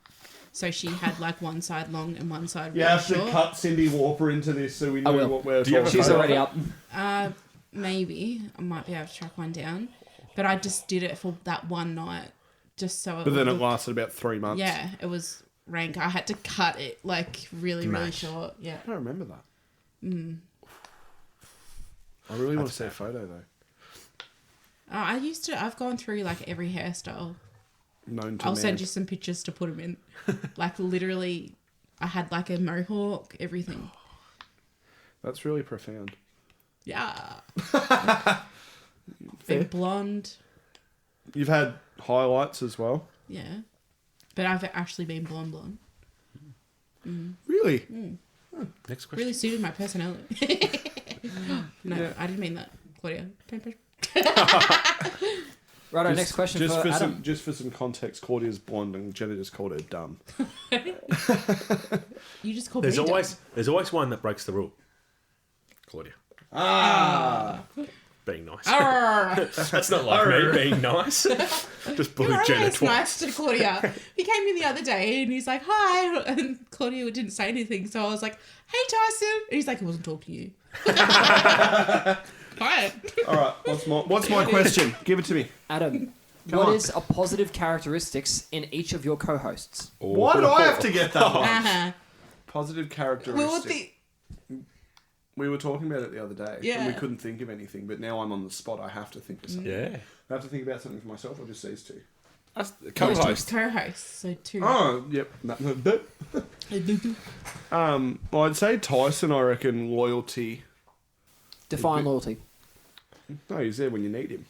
So she had like one side long and one side You really have to short. cut Cyndi Lauper into this so we know will. what we're Do you have a talking She's about. already up. Maybe I might be able to track one down, but I just did it for that one night, just so. But then it looked- lasted about 3 months. Yeah, it was rank. I had to cut it like really Nice. short. Yeah. I don't remember that. I really want to see a photo though. I've gone through like every hairstyle. Known to I'll man. send you some pictures to put them in. Like literally, I had like a mohawk, everything. That's really profound. Yeah. Fair. Been blonde. You've had highlights as well. Yeah. But I've actually been blonde. Really? Next question. Really suited my personality. No, Yeah. I didn't mean that, Claudia. Righto, next question just for for Adam. just for some context, Claudia's blonde and Jenna just called her dumb. You just called There's me always one that breaks the rule. Claudia. Being nice. dumb. That's not like me being nice. Just bully You're Jenna always twice. nice to Claudia. He came in the other day and he's like, hi. And Claudia didn't say anything. So I was like, hey, Tyson. And he's like, I wasn't talking to you. Quiet. All right, what's my question? Give it to me. Adam, Come what on. is a positive characteristics in each of your co-hosts? Why did I have to get that one? Uh-huh. Positive We characteristics. were We were talking about it the other day, Yeah. and we couldn't think of anything. But now I'm on the spot. I have to think of something. Yeah. I have to think about something for myself, or just these two. Us, co-hosts. co-host. So two. Oh, yep. Well, I'd say Tyson. I reckon loyalty. Define loyalty. No, he's there when you need him.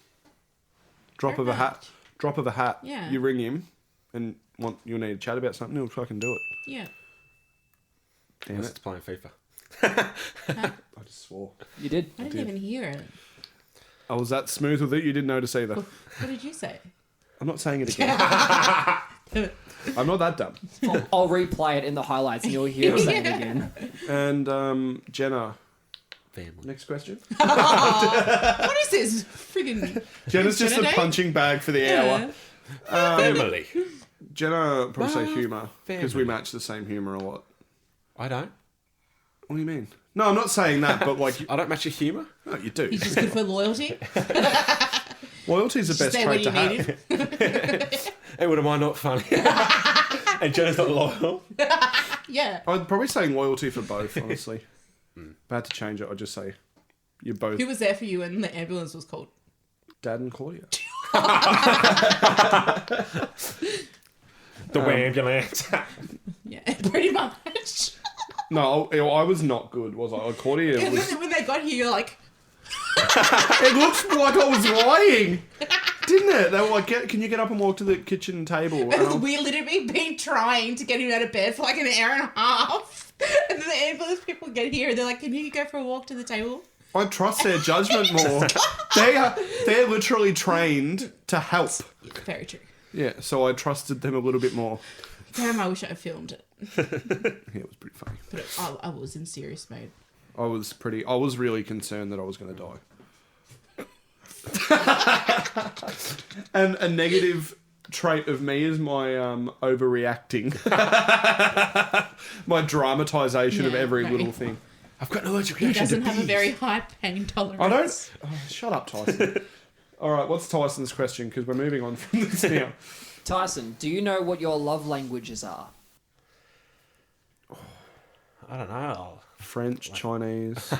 Drop Very of a hat. much. Drop of a hat. Yeah. You ring him, and you'll need to chat about something. He'll fucking do it. Yeah. Damn Unless it! it's playing FIFA. I just swore. You did? I didn't did. even hear it. I was that smooth with it. You didn't notice either. What did you say? I'm not saying it again. I'm not that dumb. I'll replay it in the highlights and you'll hear us say it again. And Jenna. Family. Next question. What is this? Friggin' Jenna's just Jenna a day? punching bag for the hour. Family. Jenna probably say Well, humour because we family. match the same humour a lot. I don't. What do you mean? No, I'm not saying that, but like, I don't match your humour. no, you do. He's just good for loyalty. Loyalty's the Just best there when trait you to need have. him. And what am I not funny? And Jenna's not loyal. Yeah. I'd probably say loyalty for both, honestly. If I had to change it, I'd just say you're both Who was there for you when the ambulance was called? Dad and Claudia. The ambulance. Yeah, pretty much. No, I was not good, was I? Claudia And was... when they got here, you're like, It looks like I was lying. Didn't it? They were like, can you get up and walk to the kitchen table? And we literally been trying to get him out of bed for like an hour and a half. And then the ambulance people get here and they're like, can you go for a walk to the table? I trust their judgment more. They're literally trained to help. Yeah, very true. Yeah, so I trusted them a little bit more. Damn, I wish I had filmed it. Yeah, it was pretty funny. But I was in serious mode. I was really concerned that I was going to die. And a negative trait of me is my overreacting. My dramatization of Yeah, every right. little thing. I've got an allergic He reaction to doesn't have a bees. very high pain tolerance. I don't... Oh, shut up, Tyson. All right, what's Tyson's question? Because we're moving on from this now. Tyson, do you know what your love languages are? I don't know. French, Chinese...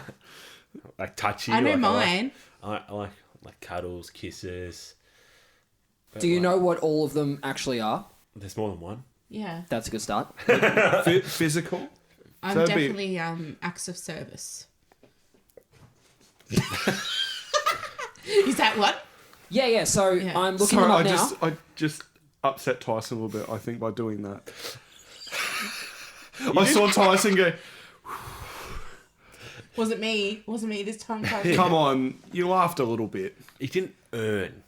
Like touchy. I know like, mine. I like cuddles, kisses. But, Do you like, know what all of them actually are? There's more than one. Yeah. That's a good start. Physical? I'm So it'd be- definitely acts of service. Is that what? Yeah. So Yeah. I'm looking Sorry, them up now. I just upset Tyson a little bit, I think, by doing that. I saw Tyson go, Wasn't me this time. Tyson. come on, you laughed a little bit. He didn't earn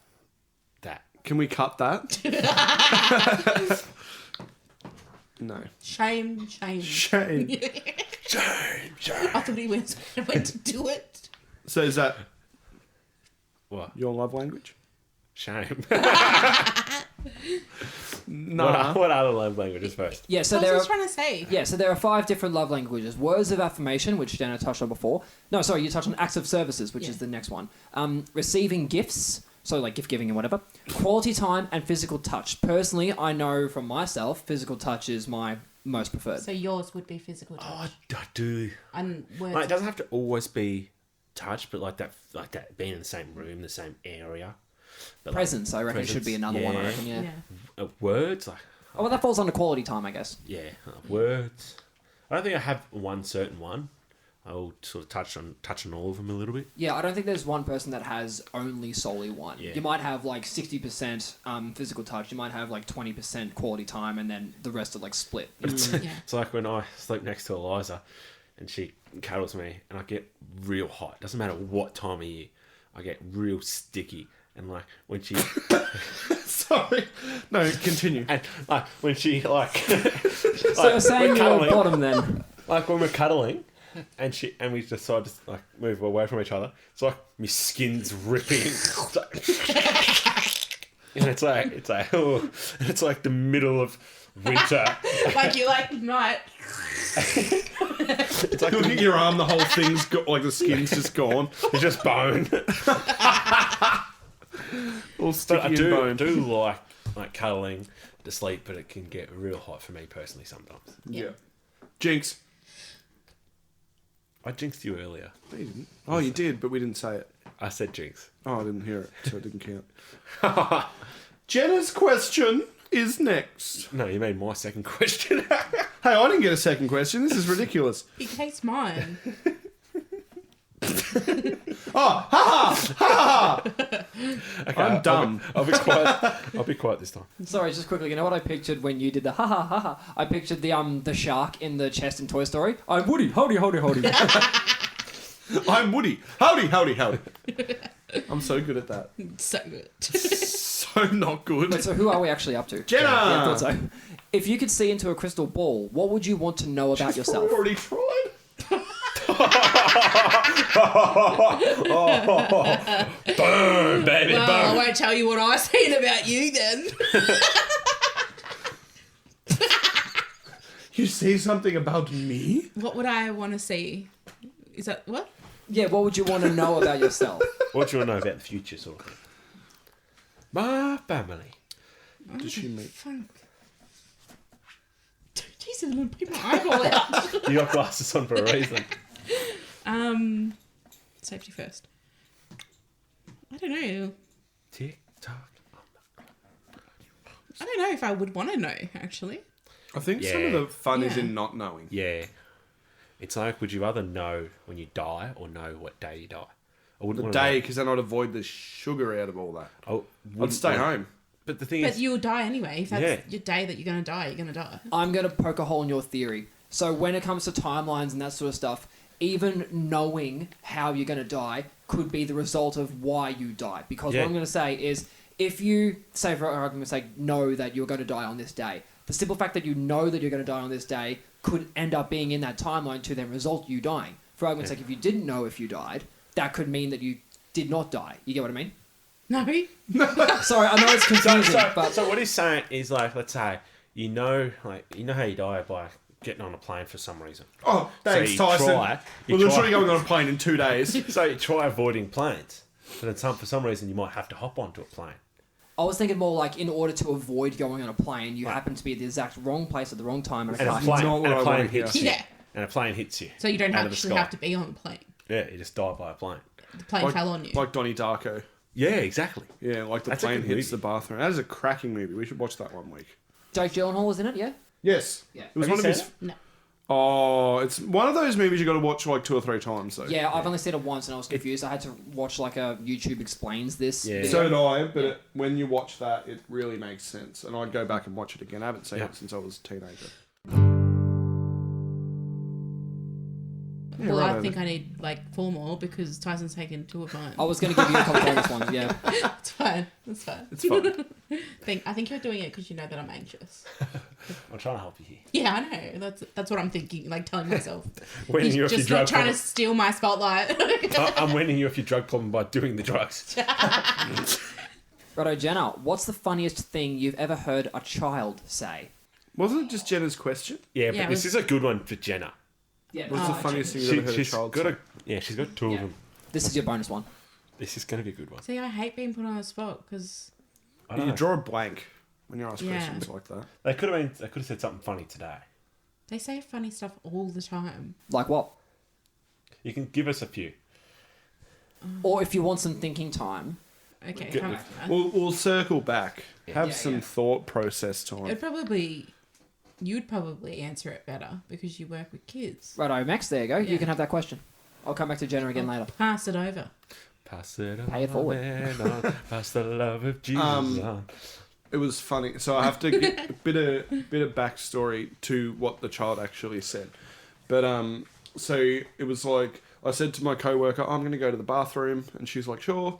that. Can we cut that? No. Shame. Shame. Shame. I thought he went to do it. So is that What? your love language? Shame. No. What other love languages first? Yeah. So I was there just are. trying to say. Yeah, so there are 5 different love languages. Words of affirmation, which Jenna touched on before. No, sorry, you touched on acts of services, which Yeah. is the next one. Receiving gifts, so like gift giving and whatever. Quality time and physical touch. Personally, I know from myself, physical touch is my most preferred. So yours would be physical touch. Oh, I do. And words. Like, it doesn't have to always be touch, but like that being in the same room, the same area. But Presence, I reckon, should be another one, I reckon, yeah. Words, like, Oh, well, that falls under quality time, I guess. yeah, words. I don't think I have one certain one. I'll sort of touch on all of them a little bit. Yeah, I don't think there's one person that has only solely one. Yeah. You might have like 60% physical touch, you might have like 20% quality time, and then the rest are like split. Yeah. It's like when I sleep next to Eliza and she cuddles me and I get real hot. Doesn't matter what time of year. I get real sticky. And like when she... Sorry. No, continue. And like when she like... So you're saying you're bottom then? Like when we're cuddling and we decide to like move away from each other, it's like my skin's ripping. It's like, and it's like oh, and it's like the middle of winter. Like you like night. It's like Look at your arm, the whole thing's got, like the skin's just gone. it's just bone. All sticky But I and do bone. like cuddling to sleep, but it can get real hot for me personally sometimes. Yeah. Jinx. I jinxed you earlier. No, you didn't. Oh, you did, but we didn't say it. I said jinx. Oh, I didn't hear it, so it didn't count. Jenna's question is next. No, you made my second question. Hey, I didn't get a second question. This is ridiculous. He takes mine. Oh, ha ha ha! Okay, I'm dumb. I'll be quiet. I'll be quiet this time. Sorry, just quickly, you know what I pictured when you did the ha ha ha ha? I pictured the shark in the chest in Toy Story. I'm Woody, howdy, howdy, howdy. I'm Woody. Howdy, howdy, howdy. I'm so good at that. So good. So not good. Wait, so who are we actually up to? Jenna! Yeah, I thought so. If you could see into a crystal ball, what would you want to know about yourself? Already tried. Boom, baby, Well, I boom. won't tell you what I seen about you then. You see something about me? What would I want to see? Is that what? Yeah, what would you want to know about yourself? What do you want to know about the future, sort of thing? My family. Does she make? Fuck. He's Jesus, I'm gonna put my eyeball out. You got glasses on for a reason. Safety first. I don't know. Tick tock. I don't know if I would want to know, actually. I think some of the fun is Yeah. in not knowing. Yeah. It's like, would you rather know when you die or know what day you die? I wouldn't The want day, because then I'd avoid the sugar out of all that. I'd stay home. But the thing But is, you'll die anyway. If that's your day that you're going to die, you're going to die. I'm going to poke a hole in your theory. So when it comes to timelines and that sort of stuff, even knowing how you're going to die could be the result of why you die. Because what I'm going to say is, if you, say for argument's sake, know that you're going to die on this day, the simple fact that you know that you're going to die on this day could end up being in that timeline to then result you dying. For argument's sake, if you didn't know if you died, that could mean that you did not die. You get what I mean? No. Sorry, I know it's confusing, but... So what he's saying is, like, let's say, you know how you die by getting on a plane for some reason. Oh, thanks, So you Tyson. try- you We're literally try- going on a plane in 2 days. So you try avoiding planes. But then for some reason, you might have to hop onto a plane. I was thinking more like in order to avoid going on a plane, you happen to be at the exact wrong place at the wrong time and a And a car. That's not plane, what and I a plane wanna hear. hits you. Yeah. And a plane hits you. So you don't out of the actually sky. have to be on the plane. Yeah, you just die by a plane. The plane fell on you. Like Donnie Darko. Yeah, exactly. Yeah, like the That's a plane good hits movie. the bathroom. That is a cracking movie. We should watch that one week. Jake Gyllenhaal was in it, yeah? Yes. Yeah. It was Have one you of seen his... No. Oh, it's one of those movies you got to watch like 2 or 3 times. Though. Yeah, I've only seen it once and I was confused. I had to watch like a YouTube explains this. Yeah. video. So did I, but when you watch that, it really makes sense. And I'd go back and watch it again. I haven't seen it since I was a teenager. Yeah, Well, I righto think then. I need like 4 more because Tyson's taken 2 of mine. I was going to give you a couple bonus ones, yeah. It's fine. It's fine. It's fun. I think you're doing it because you know that I'm anxious. I'm trying to help you here. Yeah, I know. That's what I'm thinking. Like telling myself. Winning you You're off your just drug not trying to problem. steal my spotlight. I'm winning you off your drug problem by doing the drugs. Righto, Jenna, what's the funniest thing you've ever heard a child say? Wasn't it just Jenna's question? Yeah, Yeah, but it this was- is a good one for Jenna. Yeah. What's the funniest thing you've ever heard a She's child got say? she's got 2 of Yeah. them. This is your bonus one. This is going to be a good one. See, I hate being put on the spot because I don't You know. draw a blank when you're asked Yeah. questions like that. They could have said something funny today. they say funny stuff all the time. Like what? You can give us a few. Or if you want some thinking time, Okay, Good. come We'll circle back. Have Yeah, some yeah. thought process time. You'd probably answer it better because you work with kids. righto, Max, there you go. Yeah. You can have that question. I'll come back to Jenna again later. Pass it over. Pass it on. Pay it forward. and on. Pass the love of Jesus on. It was funny. So I have to get a bit of backstory to what the child actually said. But so it was like I said to my coworker, "I'm going to go to the bathroom," and she's like, "Sure."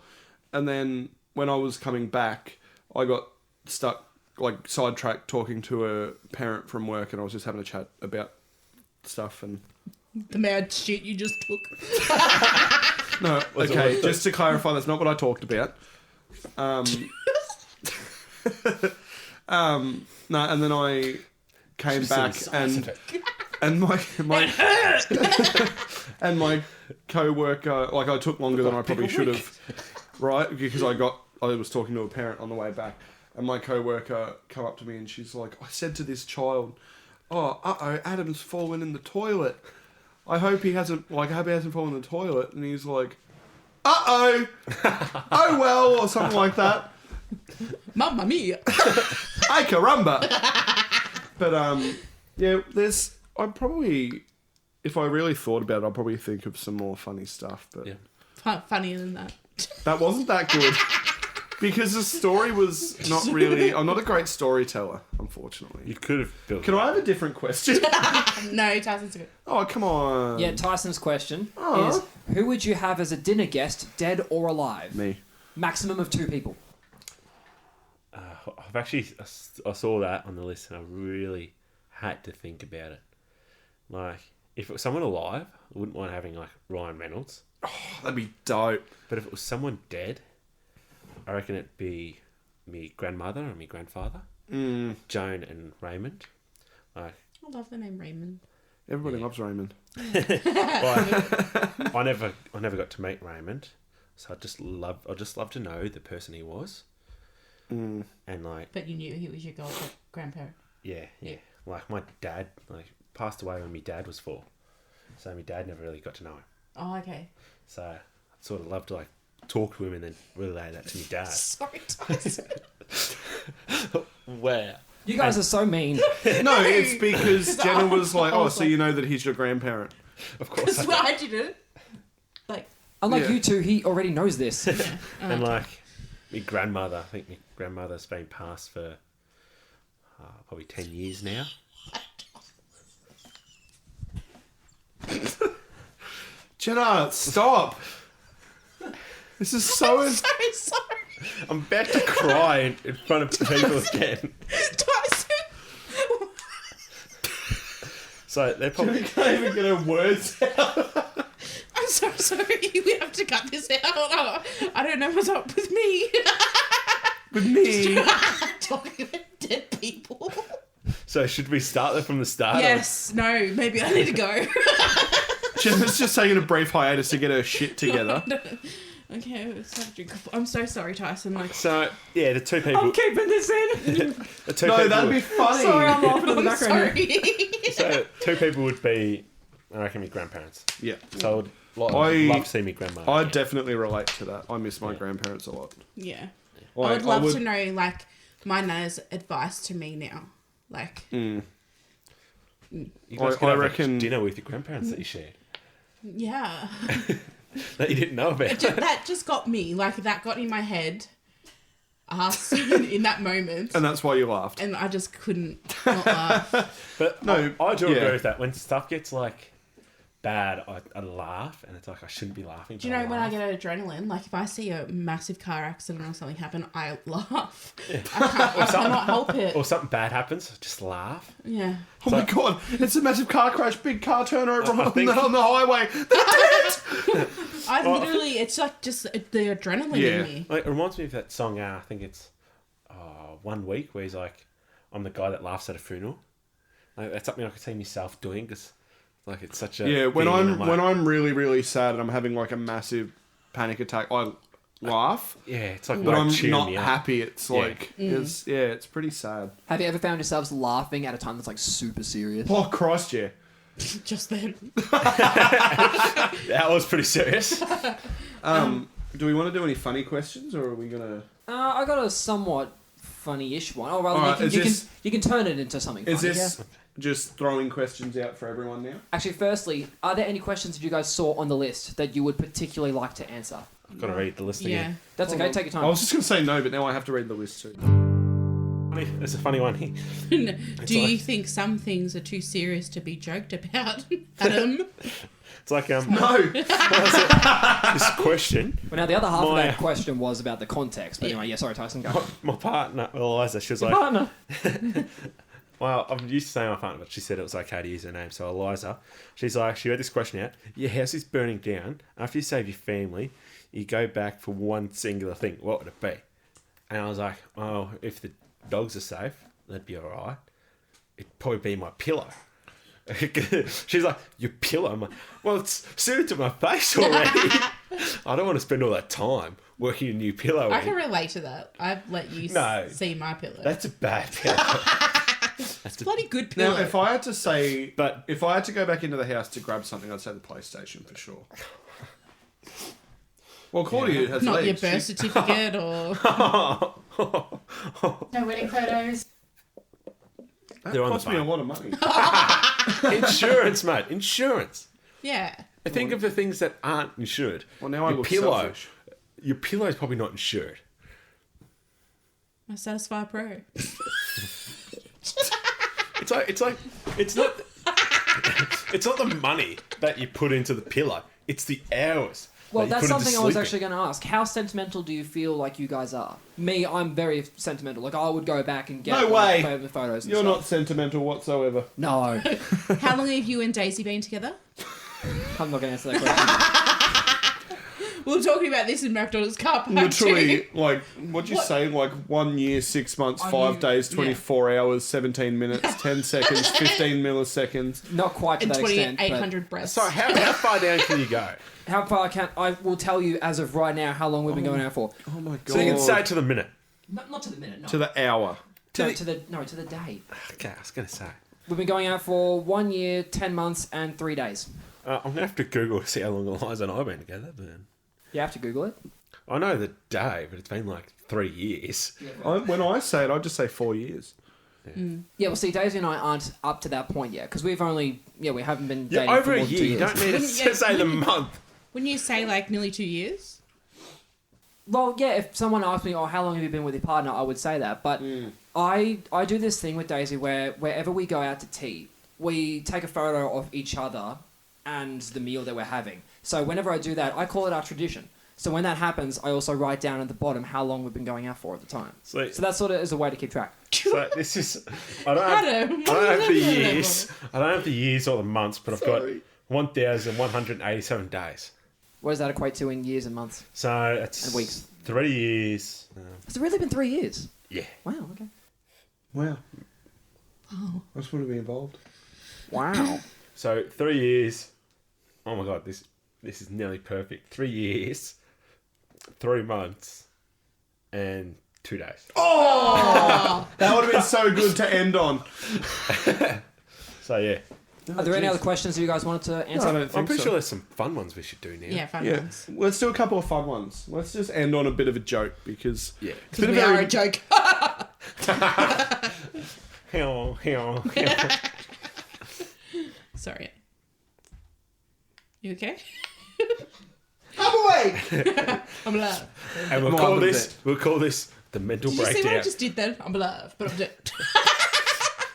And then when I was coming back, I got stuck, like sidetracked, talking to a parent from work, and I was just having a chat about stuff and. The mad shit you just took. No, Was it okay, worth it? just to clarify, that's not what I talked about. No, and then I came back and my and my co-worker, like I took longer than I probably should have, right? Because I was talking to a parent on the way back, and my co-worker come up to me and she's like, I said to this child, "Oh, Adam's fallen in the toilet. I hope he hasn't fallen in the toilet." And he's like, "Uh-oh, oh well," or something like that. Mamma mia. Ay caramba. But yeah, if I really thought about it, I'd probably think of some more funny stuff. But Yeah. Funnier than that. that wasn't that good because the story was not really. I'm not a great storyteller, unfortunately. You could have built. Can I have a different question? No, Tyson's good. Oh, come on. Yeah, Tyson's question Aw. is, who would you have as a dinner guest, dead or alive? Me. Maximum of 2 people. I've actually I saw that on the list and I really had to think about it. Like, if it was someone alive, I wouldn't mind having like Ryan Reynolds. Oh, that'd be dope. But if it was someone dead, I reckon it'd be me grandmother or me grandfather, Joan and Raymond. Like, I love the name Raymond. Everybody loves Raymond. I never got to meet Raymond, so I just love to know the person he was, and like But you knew he was your grandparent. yeah, Like my dad, passed away when my dad was 4, so my dad never really got to know him. Oh, okay. So I'd sort of love to talk to him and then relay that to my dad. Sorry, Tyson. Where? You guys are so mean. No, it's because Jenna was like, I oh, was so like- you know that he's your grandparent. Of course. That's why I didn't. Like, Unlike Yeah. you two, he already knows this. And my grandmother, I think my grandmother's been passed for probably 10 years now. Jenna, stop. This is so... I'm so sorry, I'm about to cry in front of people again. Tyson. So they're probably... can't even get her words out. I'm so sorry. We have to cut this out. Oh, I don't know what's up with me. With me. Talking about dead people. So should we start that from the start? Yes. No. Maybe I need to go. Jenna's just taking a brief hiatus to get her shit together. Okay, let's have a drink. I'm so sorry, Tyson. Like, So, yeah, the two people... I'm keeping this in. The two No, people that'd be funny. Sorry, I'm laughing in the I'm background. here. sorry. So, two people would be, I reckon, my grandparents. Yeah. So I would love to see my grandma. I again. definitely relate to that. I miss my grandparents a lot. Yeah. I Like, would love to know, like, my nana's advice to me now. Like, You guys I could have reckon- a dinner with your grandparents that you shared. yeah. That you didn't know about. That just got me. Like, that got in my head. Us in that moment. And that's why you laughed. And I just couldn't not laugh. But No, I do yeah. agree with that. When stuff gets, bad, I laugh, and it's like I shouldn't be laughing. Do you know when I get adrenaline? Like, if I see a massive car accident or something happen, I laugh. I cannot help it. Or something bad happens, just laugh. Yeah. Oh my god, it's a massive car crash, big car turnover I think- on the highway. I literally, it's like just the adrenaline Yeah. in me. It reminds me of that song, I think it's 1 Week, where he's like, I'm the guy that laughs at a funeral. That's something I could see myself doing, because it's such a... Yeah, when thing, and when I'm really, really sad and I'm having a massive panic attack, I laugh. Yeah, it's like, But I'm cheering not me up. happy. It's Yeah. it's pretty sad. Have you ever found yourselves laughing at a time that's super serious? Oh Christ, yeah. Just then. That was pretty serious. Do we want to do any funny questions, or are we gonna? I got a somewhat funny-ish one. Or rather, Alright, you can turn it into something funny. Is this yeah? just throwing questions out for everyone now? Actually, firstly, are there any questions that you guys saw on the list that you would particularly like to answer? I've got to read the list Yeah. again. That's Hold okay. on. Take your time. I was just gonna say no, but now I have to read the list too. It's a funny one here. Do you think some things are too serious to be joked about, Adam? It's like, No. this question. Well, now the other half of My- that question was about the context. But anyway, yeah, sorry, Tyson, go. My partner, Eliza, she was like... Partner. Well, I'm used to saying my partner, but she said it was okay to use her name. So Eliza, she's like, she read this question out. Your house is burning down. After you save your family, you go back for one singular thing. What would it be? And I was like, oh, if the dogs are safe, that'd be all right. It'd probably be my pillow. She's like, your pillow? I'm like, well, it's suited to my face already. I don't want to spend all that time working a new pillow. I in. can relate to that. I've let you No. see my pillow. That's a bad pillow. It's a bloody good pillow. Now, if I had to say, But- if I had to go back into the house to grab something, I'd say the PlayStation for sure. Well, Claudia has Not legs. your birth certificate or... No wedding photos. That They're on the cost me a phone. lot of money. Insurance, mate. Insurance. Yeah. I think of the things that aren't insured. Well, now I Your look pillow. selfish. Your pillow's probably not insured. My Satisfy Pro. It's not it's not the money that you put into the pillow. It's the hours. Well, that you that's put into something I was sleeping. actually going to ask. How sentimental do you feel like you guys are? Me, I'm very sentimental. Like, I would go back and get No way. favorite photos and You're stuff. not sentimental whatsoever. No. How long have you and Daisy been together? I'm not going to answer that question. We were talking about this in McDonald's car park. Literally, too. like, what'd you say? Like 1 year, 6 months, Are 5 you- days, 24 hours, 17 minutes, 10 seconds, 15 milliseconds. Not quite to And that extent. but 2,800 breaths. So how far down can you go? How far I will tell you as of right now how long we've been going out for. Oh my god. So you can say it to the minute. Not to the minute, no. to the hour. to the day. Okay, I was gonna say. We've been going out for 1 year, 10 months, and 3 days. I'm going to have to Google to see how long Eliza and I have been together. But You have to Google it. I know the day, but it's been like 3 years. When I say it, I just say 4 years. Yeah, well, see, Daisy and I aren't up to that point yet because we've only, we haven't been dating Yeah, over for a more than 2 year. You years. don't need to say the month. When you say like nearly 2 years, Well, yeah, if someone asked me, how long have you been with your partner, I would say that. But I do this thing with Daisy where wherever we go out to tea, we take a photo of each other and the meal that we're having. So whenever I do that, I call it our tradition. So when that happens, I also write down at the bottom how long we've been going out for at the time. So that sort of is a way to keep track. So this is... I don't have the years. I don't have the years or the months, but I've got 1,187 days. What does that equate to in years and months? So it's... And weeks. 3 years. Has it really been 3 years? Yeah. Wow, okay. Wow. I just want to be involved. Wow. So 3 years. Oh my god, this is nearly perfect. 3 years, 3 months, and 2 days. Oh! That would have been so good to end on. So yeah. Are there any other questions that you guys wanted to answer? No, I don't think I'm pretty so. sure there's some fun ones we should do now. yeah, 5 Yeah, months. let's do a couple of fun ones. Let's just end on a bit of a joke because Yeah. it's been We are a joke. Sorry. You okay? I'm awake. I'm alive. And we'll call this the mental Did you see breakdown. what I just did then? I'm alive, but I'm dead.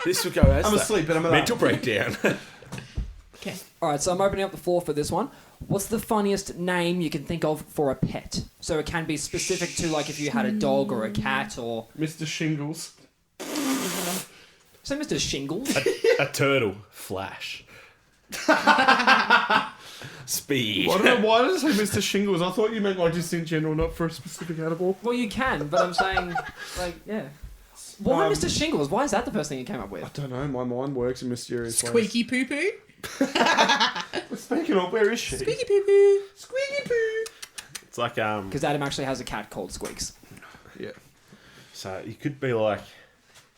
This will go as I'm the asleep, but I'm alive. mental breakdown. Okay. All right, so I'm opening up the floor for this one. What's the funniest name you can think of for a pet? So it can be specific to like if you had a dog or a cat or... Mr. Shingles. So Mr. Shingles. A turtle. Flash. Speed. I don't know why did I say Mr. Shingles. I thought you meant like just in general, not for a specific animal. Well, you can, but I'm saying, like, yeah. Why Mr. Shingles? Why is that the first thing you came up with? I don't know. My mind works in mysterious ways. Squeaky poo poo. Speaking of, where is she? Squeaky poo poo. Squeaky poo. It's like Because Adam actually has a cat called Squeaks. Yeah. So you could be like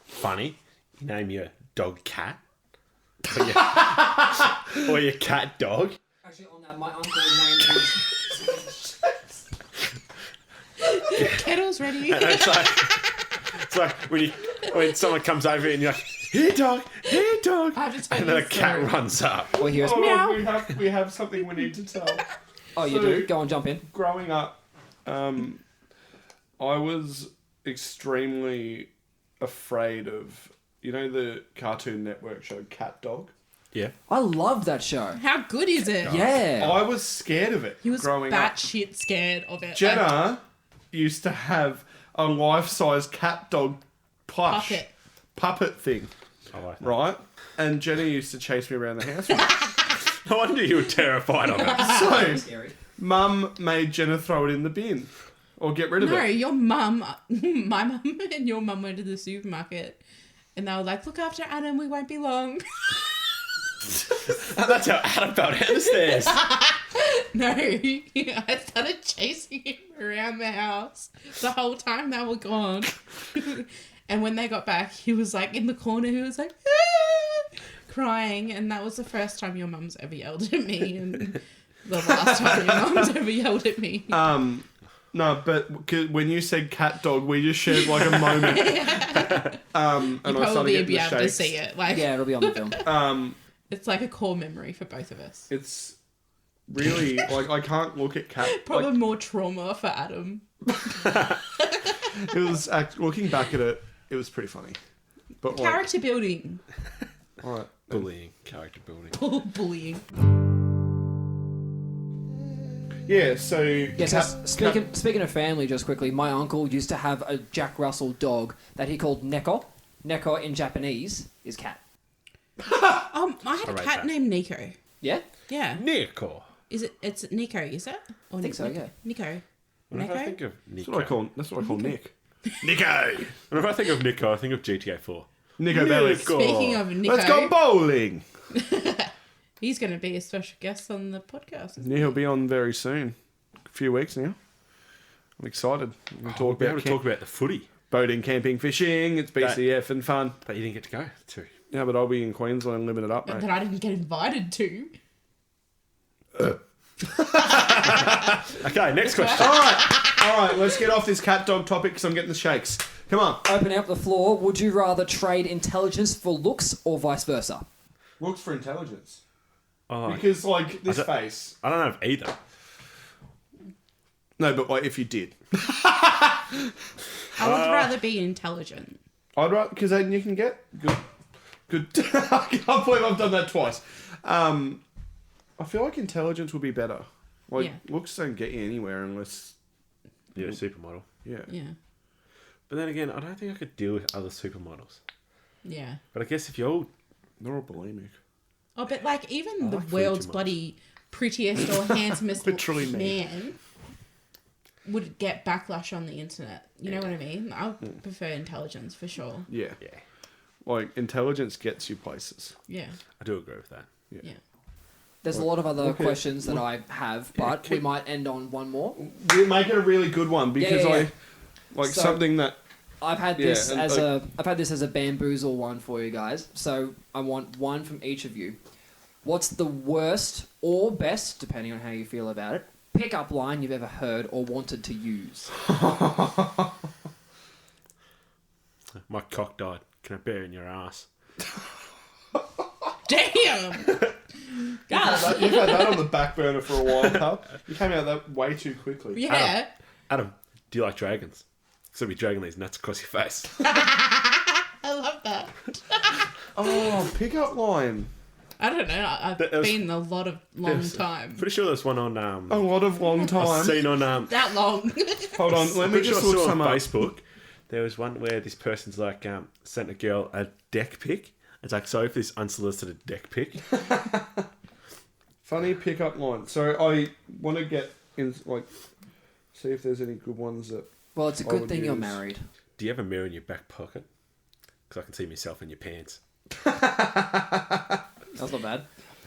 funny. You name your dog Cat. Or your cat dog. Actually, on that, my uncle named his... Kettle's ready. And it's like when someone comes over and you're like, here dog, I have to tell and you then a a cat story. runs up. Well, here's... Oh, we have something we need to tell. Oh, you do? Go on, jump in. Growing up, I was extremely afraid of, the Cartoon Network show Cat Dog. Yeah. I love that show. How good is it? Yeah. I was scared of it He was growing up. batshit scared of it. Jenna used to have a life-size cat dog plush puppet thing, I like that. right? And Jenna used to chase me around the house with it. No wonder you were terrified of it. So, Scary. Mum made Jenna throw it in the bin or get rid of No, it. your mum, my mum and your mum went to the supermarket and they were like, look after Adam, we won't be long. That's how Adam fell down the stairs. No, I started chasing him around the house the whole time they were gone. And when they got back, he was like in the corner, he was like, ah! Crying. And that was the first time your mum's ever yelled at me. And the last time your mum's ever yelled at me. No, but when you said cat dog, we just shared like a moment. And You I started probably getting be the able to shakes. see it. Like, Yeah, it'll be on the film. it's like a core memory for both of us. It's really like I can't look at cat. Probably Like, more trauma for Adam. it was looking back at it, it was pretty funny. But like, Character building. all right, Bullying, character building. Bullying. yeah. So Yeah, so speaking of family, just quickly, my uncle used to have a Jack Russell dog that he called Neko. Neko in Japanese is cat. I had a rate cat that. named Nico. Yeah? Yeah. Nico. It's Nico, is it? Or I think so, yeah. Nico. Whenever I Nico? think of that's Nico. what I call. That's what I call Nick. Nico. Whenever I think of Nico, I think of GTA 4. Nico Bellic. Speaking of Nico, Let's go bowling. he's going to be a special guest on the podcast. Yeah, he'll be on very soon. A few weeks now. I'm excited. We can talk We'll be about able to talk about the footy, boating, camping, fishing. It's BCF and fun. but you didn't get to go to. Yeah, but I'll be in Queensland living it up, mate. That I didn't get invited to. Okay, next question. All right, let's get off this cat dog topic because I'm getting the shakes. Come on. Opening up the floor, would you rather trade intelligence for looks or vice versa? Looks for intelligence. Oh, Because, like, this I don't- face. I don't know if either. No, but like, if you did. I would rather be intelligent. I'd rather, because then you can get good. I can't believe I've done that twice. I feel like intelligence would be better. Like, Yeah. looks don't get you anywhere unless, You're a supermodel. yeah. Yeah. But then again, I don't think I could deal with other supermodels. Yeah. But I guess if you're all... They're all bulimic. Oh, but like even the like food world's too much. bloody prettiest or handsomest Literally me. man would get backlash on the internet. You know what I mean? I prefer intelligence for sure. Yeah. Yeah, Like, intelligence gets you places. Yeah. I do agree with that. Yeah. There's a lot of other Okay. questions that I have, but we might end on one more. We make it a really good one because Yeah. I like So- something that I've had Yeah, this and, as like- I've had this as a bamboozle one for you guys. So I want one from each of you. What's the worst or best, depending on how you feel about it, pickup line you've ever heard or wanted to use? My cock died. Can I bear in your ass? Damn! God. you've had that on the back burner for a while, pal. You came out that way too quickly. Yeah. Adam, do you like dragons? So be dragging these nuts across your face. I love that. Oh, pickup line. I don't know. I've That was- been a lot of long time. Pretty sure there's one on... A lot of long I've time. seen on... That long. Hold on, let me pretty just sure I look saw some on up. Facebook. There was one where this person's like sent a girl a deck pic. It's like, sorry for this unsolicited deck pic. Funny pickup line. So I want to get in, like, see if there's any good ones that. Well, it's a I good would thing you're use- married. Do you have a mirror in your back pocket? Because I can see myself in your pants. That's not bad.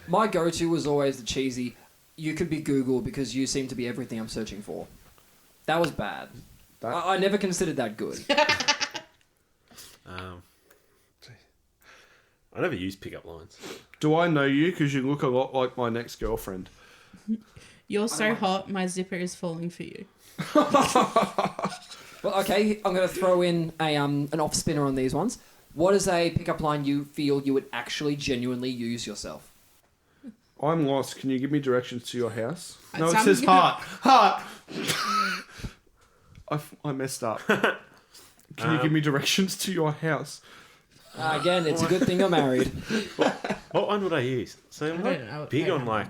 My go-to was always the cheesy, you could be Google because you seem to be everything I'm searching for. That was bad. That- I never considered that good. I never use pickup lines. Do I know you? Because you look a lot like my next girlfriend. You're so hot, my zipper is falling for you. Well, okay, I'm going to throw in a an off spinner on these ones. What is a pickup line you feel you would actually genuinely use yourself? I'm lost. Can you give me directions to your house? No, it Some- says heart. Heart. I messed up. Can you give me directions to your house? Again, it's a good thing you're married. What one would I use? So I'm I don't know. not big I on don't like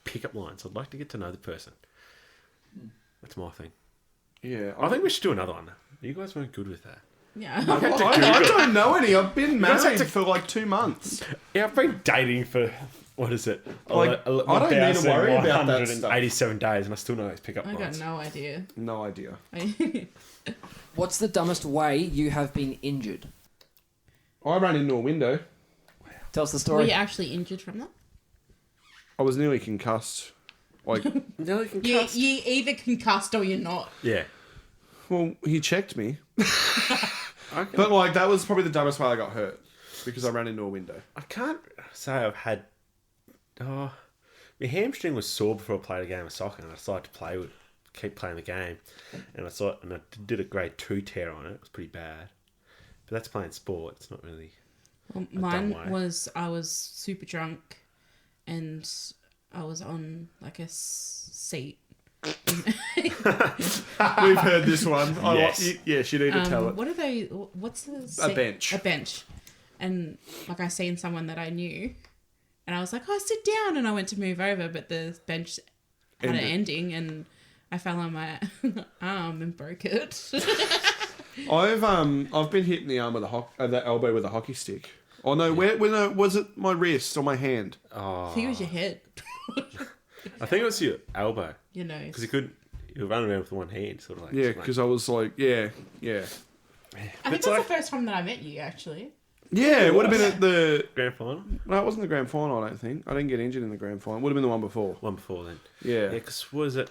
pickup lines. I'd like to get to know the person. That's my thing. Yeah, I think we should do another one. You guys weren't good with that. Yeah. I don't know any. I've been guys have married to- for like 2 months. Yeah, I've been dating for, what is it? Like, I don't need to worry about that stuff. 187 days and I still know those pickup I got lines. no idea. No idea. What's the dumbest way you have been injured? I ran into a window. Tell us the Were story. you actually injured from that? I was nearly concussed. Like, No, you can You cast. either concussed or you're not. Yeah. well, he checked me. Okay. But like, that was probably the dumbest way I got hurt. Because I ran into a window. I can't say I've had... Oh, my hamstring was sore before I played a game of soccer and I decided to keep playing the game. And I did a grade 2 tear on it. It was pretty bad. But that's playing sport. It's not really... Well, dumb mine way. was I was super drunk, and I was on like a seat. We've heard this one. Yes. Yes, you need to tell it. What are they? What's the seat? bench. A bench, and like I seen someone that I knew, and I was like, "Oh, sit down," and I went to move over, but the bench had an ending, and I fell on my arm and broke it. I've been hitting the arm with the elbow with a hockey stick. Oh no, where was it? My wrist or my hand? I think it was your head. I think it was your elbow. You know. Because you run around with one hand, sort of like... Yeah, because I was like, yeah. I think that's the first time that I met you, actually. Yeah, it would have been at the... Grand final? No, it wasn't the grand final, I don't think. I didn't get injured in the grand final. It would have been the one before. One before then. Yeah. Yeah, because was it...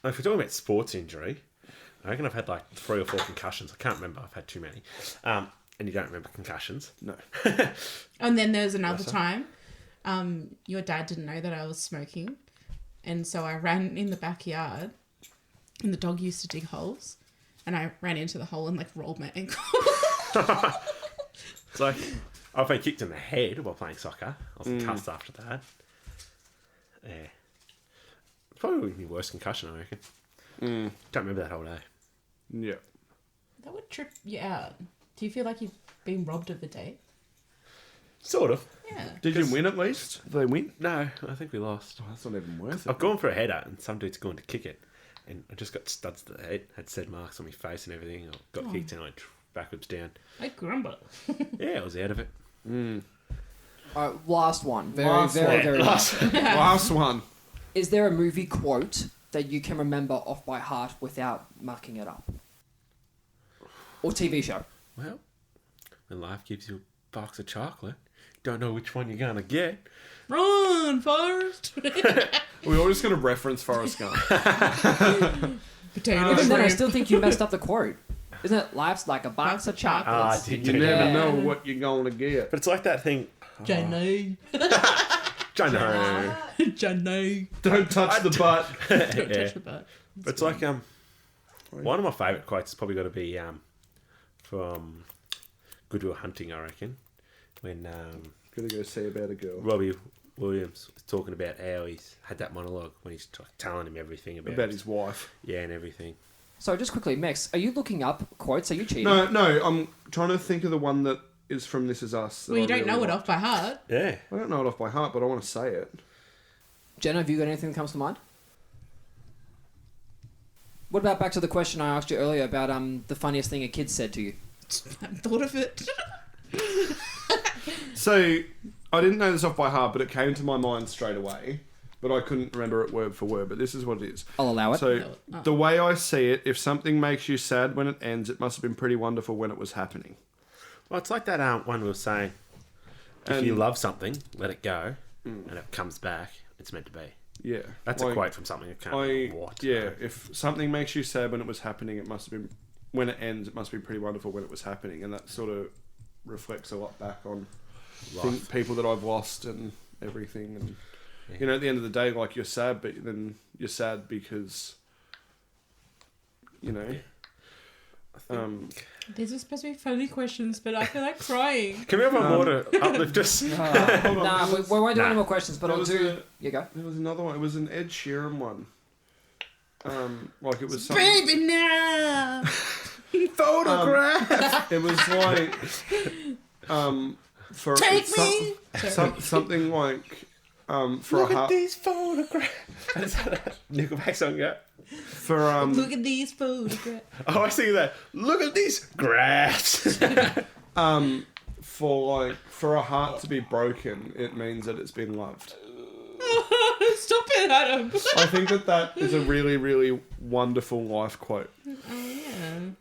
If we're talking about sports injury, I reckon I've had like 3 or 4 concussions. I can't remember. I've had too many. And you don't remember concussions. No. And then there's another time, your dad didn't know that I was smoking, and so I ran in the backyard, and the dog used to dig holes, and I ran into the hole and like rolled my ankle. It's like, I've been kicked in the head while playing soccer. I was concussed after that. Yeah. It's probably my worst concussion, I reckon. Don't remember that whole day. Yeah. That would trip you out. Do you feel like you've been robbed of a date? Sort of. Yeah. Did you win at least? Did they win? No, I think we lost. Oh, that's not even worth it. I've gone for a header and some dude's gone to kick it. And I just got studs to the head. Had said marks on my face and everything. I got kicked and I went backwards down. I grumble. Yeah, I was out of it. All right, last one. Very, Last very, one. very last. Last one. Is there a movie quote that you can remember off by heart without mucking it up? Or TV show? Well, when life gives you a box of chocolate, don't know which one you're going to get. Run, Forrest! We all just got to reference Forrest Gump. Potato Even then, I shrimp. still think you messed up the quote. Isn't it? Life's like a box of chocolates. You never know what you're going to get. But it's like that thing. Jenny. Jenna. Jenny. Don't touch the butt. Don't Yeah. touch the butt. But it's like one of my favourite quotes has probably got to be from Good Will Hunting, I reckon, when Gotta go see about a girl. Robbie Williams was talking about how he's had that monologue when he's telling him everything about His wife. yeah, and everything. So just quickly, Mex, are you looking up quotes? Are you cheating? No, I'm trying to think of the one that is from This Is Us. that Well, you I don't really know it like. off by heart. Yeah. I don't know it off by heart, but I want to say it. Jenna, have you got anything that comes to mind? What about back to the question I asked you earlier about the funniest thing a kid said to you? I haven't thought of it. So, I didn't know this off by heart, but it came to my mind straight away. But I couldn't remember it word for word, but this is what it is. I'll allow it. So, the way I see it, if something makes you sad when it ends, it must have been pretty wonderful when it was happening. Well, it's like that one we were saying. If you love something, let it go, and it comes back. It's meant to be. Yeah. That's a quote from something. I can't remember what. Yeah, if something makes you sad when it was happening, it must have been... When it ends, it must be pretty wonderful when it was happening. And that sort of reflects a lot back on people that I've lost and everything. And, you know, at the end of the day, like, you're sad, but then you're sad because, you know... These are supposed to be funny questions, but I feel like crying. Can we have one more to uplift us? hold on, Nah, we won't do any more questions, but there I'll was do... You go. There was another one. It was an Ed Sheeran one. Like it was something... Baby now! Photograph! It was like... for Take me! something like... for Look a at these photographs. Is that a Nickelback song? Yeah. For Look at these photographs. Oh, I see that. Look at these graphs. for a heart to be broken, it means that it's been loved. Stop it, Adam. I think that is a really, really wonderful life quote. If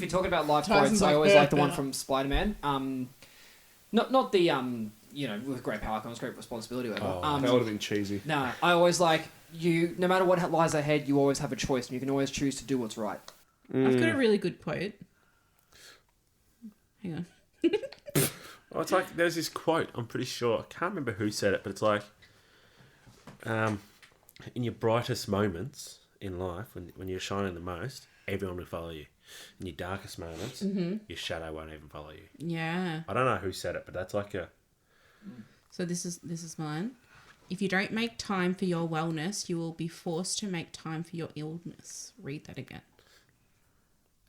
you're talking about life Tyson's quotes, I like, always "Yeah, like the one yeah." from Spider-Man. Not the you know, with great power comes great responsibility. Whatever. That would have been cheesy. Nah, I always like you. No matter what lies ahead, you always have a choice, and you can always choose to do what's right. I've got a really good quote. Hang on. Oh, it's like there's this quote. I'm pretty sure. I can't remember who said it, but it's like, in your brightest moments in life, when you're shining the most, everyone will follow you. In your darkest moments, your shadow won't even follow you. Yeah. I don't know who said it, but that's like a. So this is mine. If you don't make time for your wellness, you will be forced to make time for your illness. Read that again.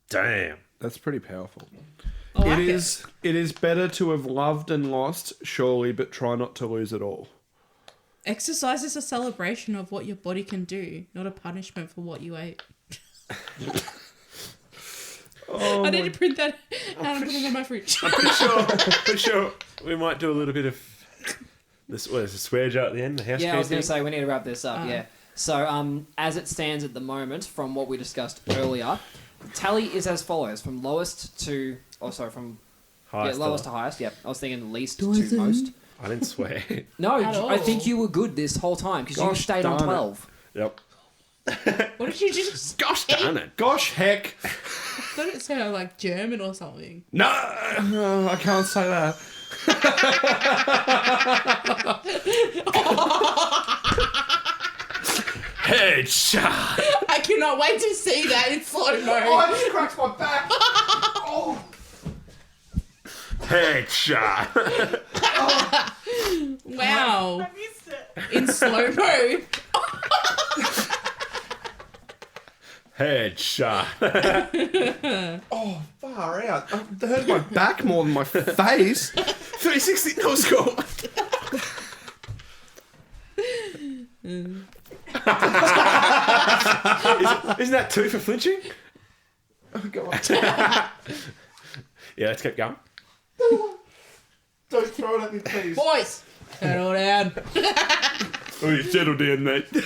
Damn. That's pretty powerful. I like It is better to have loved and lost, surely, but try not to lose it all. Exercise is a celebration of what your body can do, not a punishment for what you ate. I need to print that out and put it on my fridge. I'm pretty sure we might do a little bit of this. What is a swear jar at the end? The house Yeah, I was going thing? to say we need to wrap this up. Yeah. So as it stands at the moment, from what we discussed earlier, the tally is as follows: from lowest to from Highest lowest to to highest. Yep, I was thinking least to most. I didn't swear. No, At I think all. you were good this whole time because you Gosh stayed on darn it. 12. Yep. What did you just... Gosh darn it. Gosh heck! thought it sounded like German or something. No, I can't say that. Headshot. I cannot wait to see that in slow mo. I just cracked my back. Oh. Headshot. Wow. I missed it. In slow mo. Headshot. Oh, far out. I hurt my back more than my face. 360 no score. Isn't that 2 for flinching? Oh, go on. Yeah, let's keep going. Don't throw it at me, please. Boys, settle down. Oh, you settle down, mate. What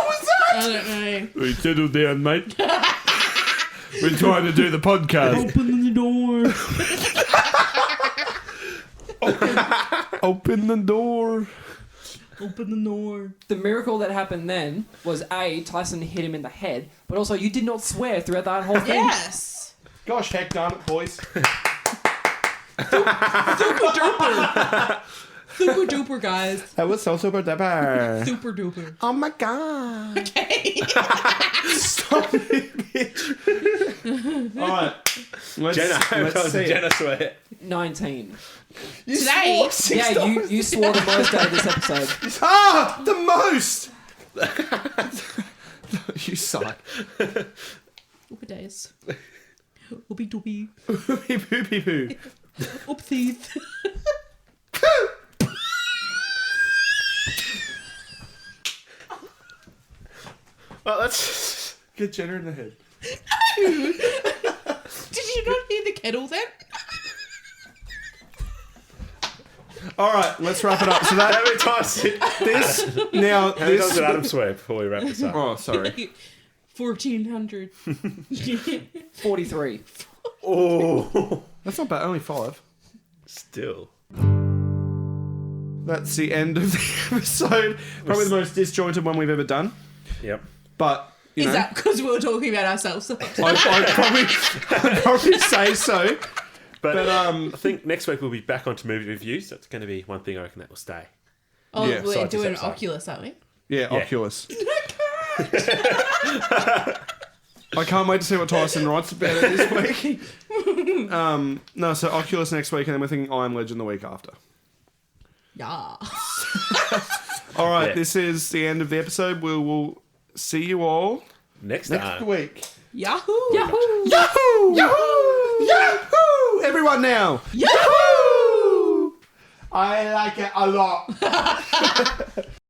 was that? I don't know. Oh, you settle down, mate. We're trying to do the podcast. Open the door. Open the door. Open the door. The miracle that happened then was A, Tyson hit him in the head, but also you did not swear throughout that whole thing. Yes. Gosh, heck darn it, boys. Super duper. Super duper, guys. That was so super duper. Super duper. Oh my god. Okay. Stop it, bitch. Alright. Let's see. Jenna swear. 19. You Today? swore 6 Yeah, times. you swore the most out of this episode. Ah! The most! You suck. Oopie days. Oopie doopie. Poopy poopy poo. Oopsies. Well, let's Get Jenna in the head. Did you not hear the kettle then? Alright, let's wrap it up. So how that many times did now how many times this did Adam swear before we wrap this up? Oh, sorry. 1400. 43. Oh, That's not bad, only 5. still. That's the end of the episode. Probably the most disjointed one we've ever done. Yep. But you Is know, that because we were talking about ourselves? I'd probably say so. But I think next week we'll be back onto movie reviews. That's going to be one thing I reckon that will stay. Oh, Yeah, we're besides this doing episode. Oculus, aren't we? Yeah, Yeah. Oculus. I can't wait to see what Tyson writes about it this week. No, so Oculus next week, and then we're thinking I Am Legend the week after. Yeah. All right, Yeah. this is the end of the episode. We will see you all Next next time. week. Yahoo! Yahoo! Yahoo! Yahoo! Yahoo! Everyone now. Yahoo! I like it a lot.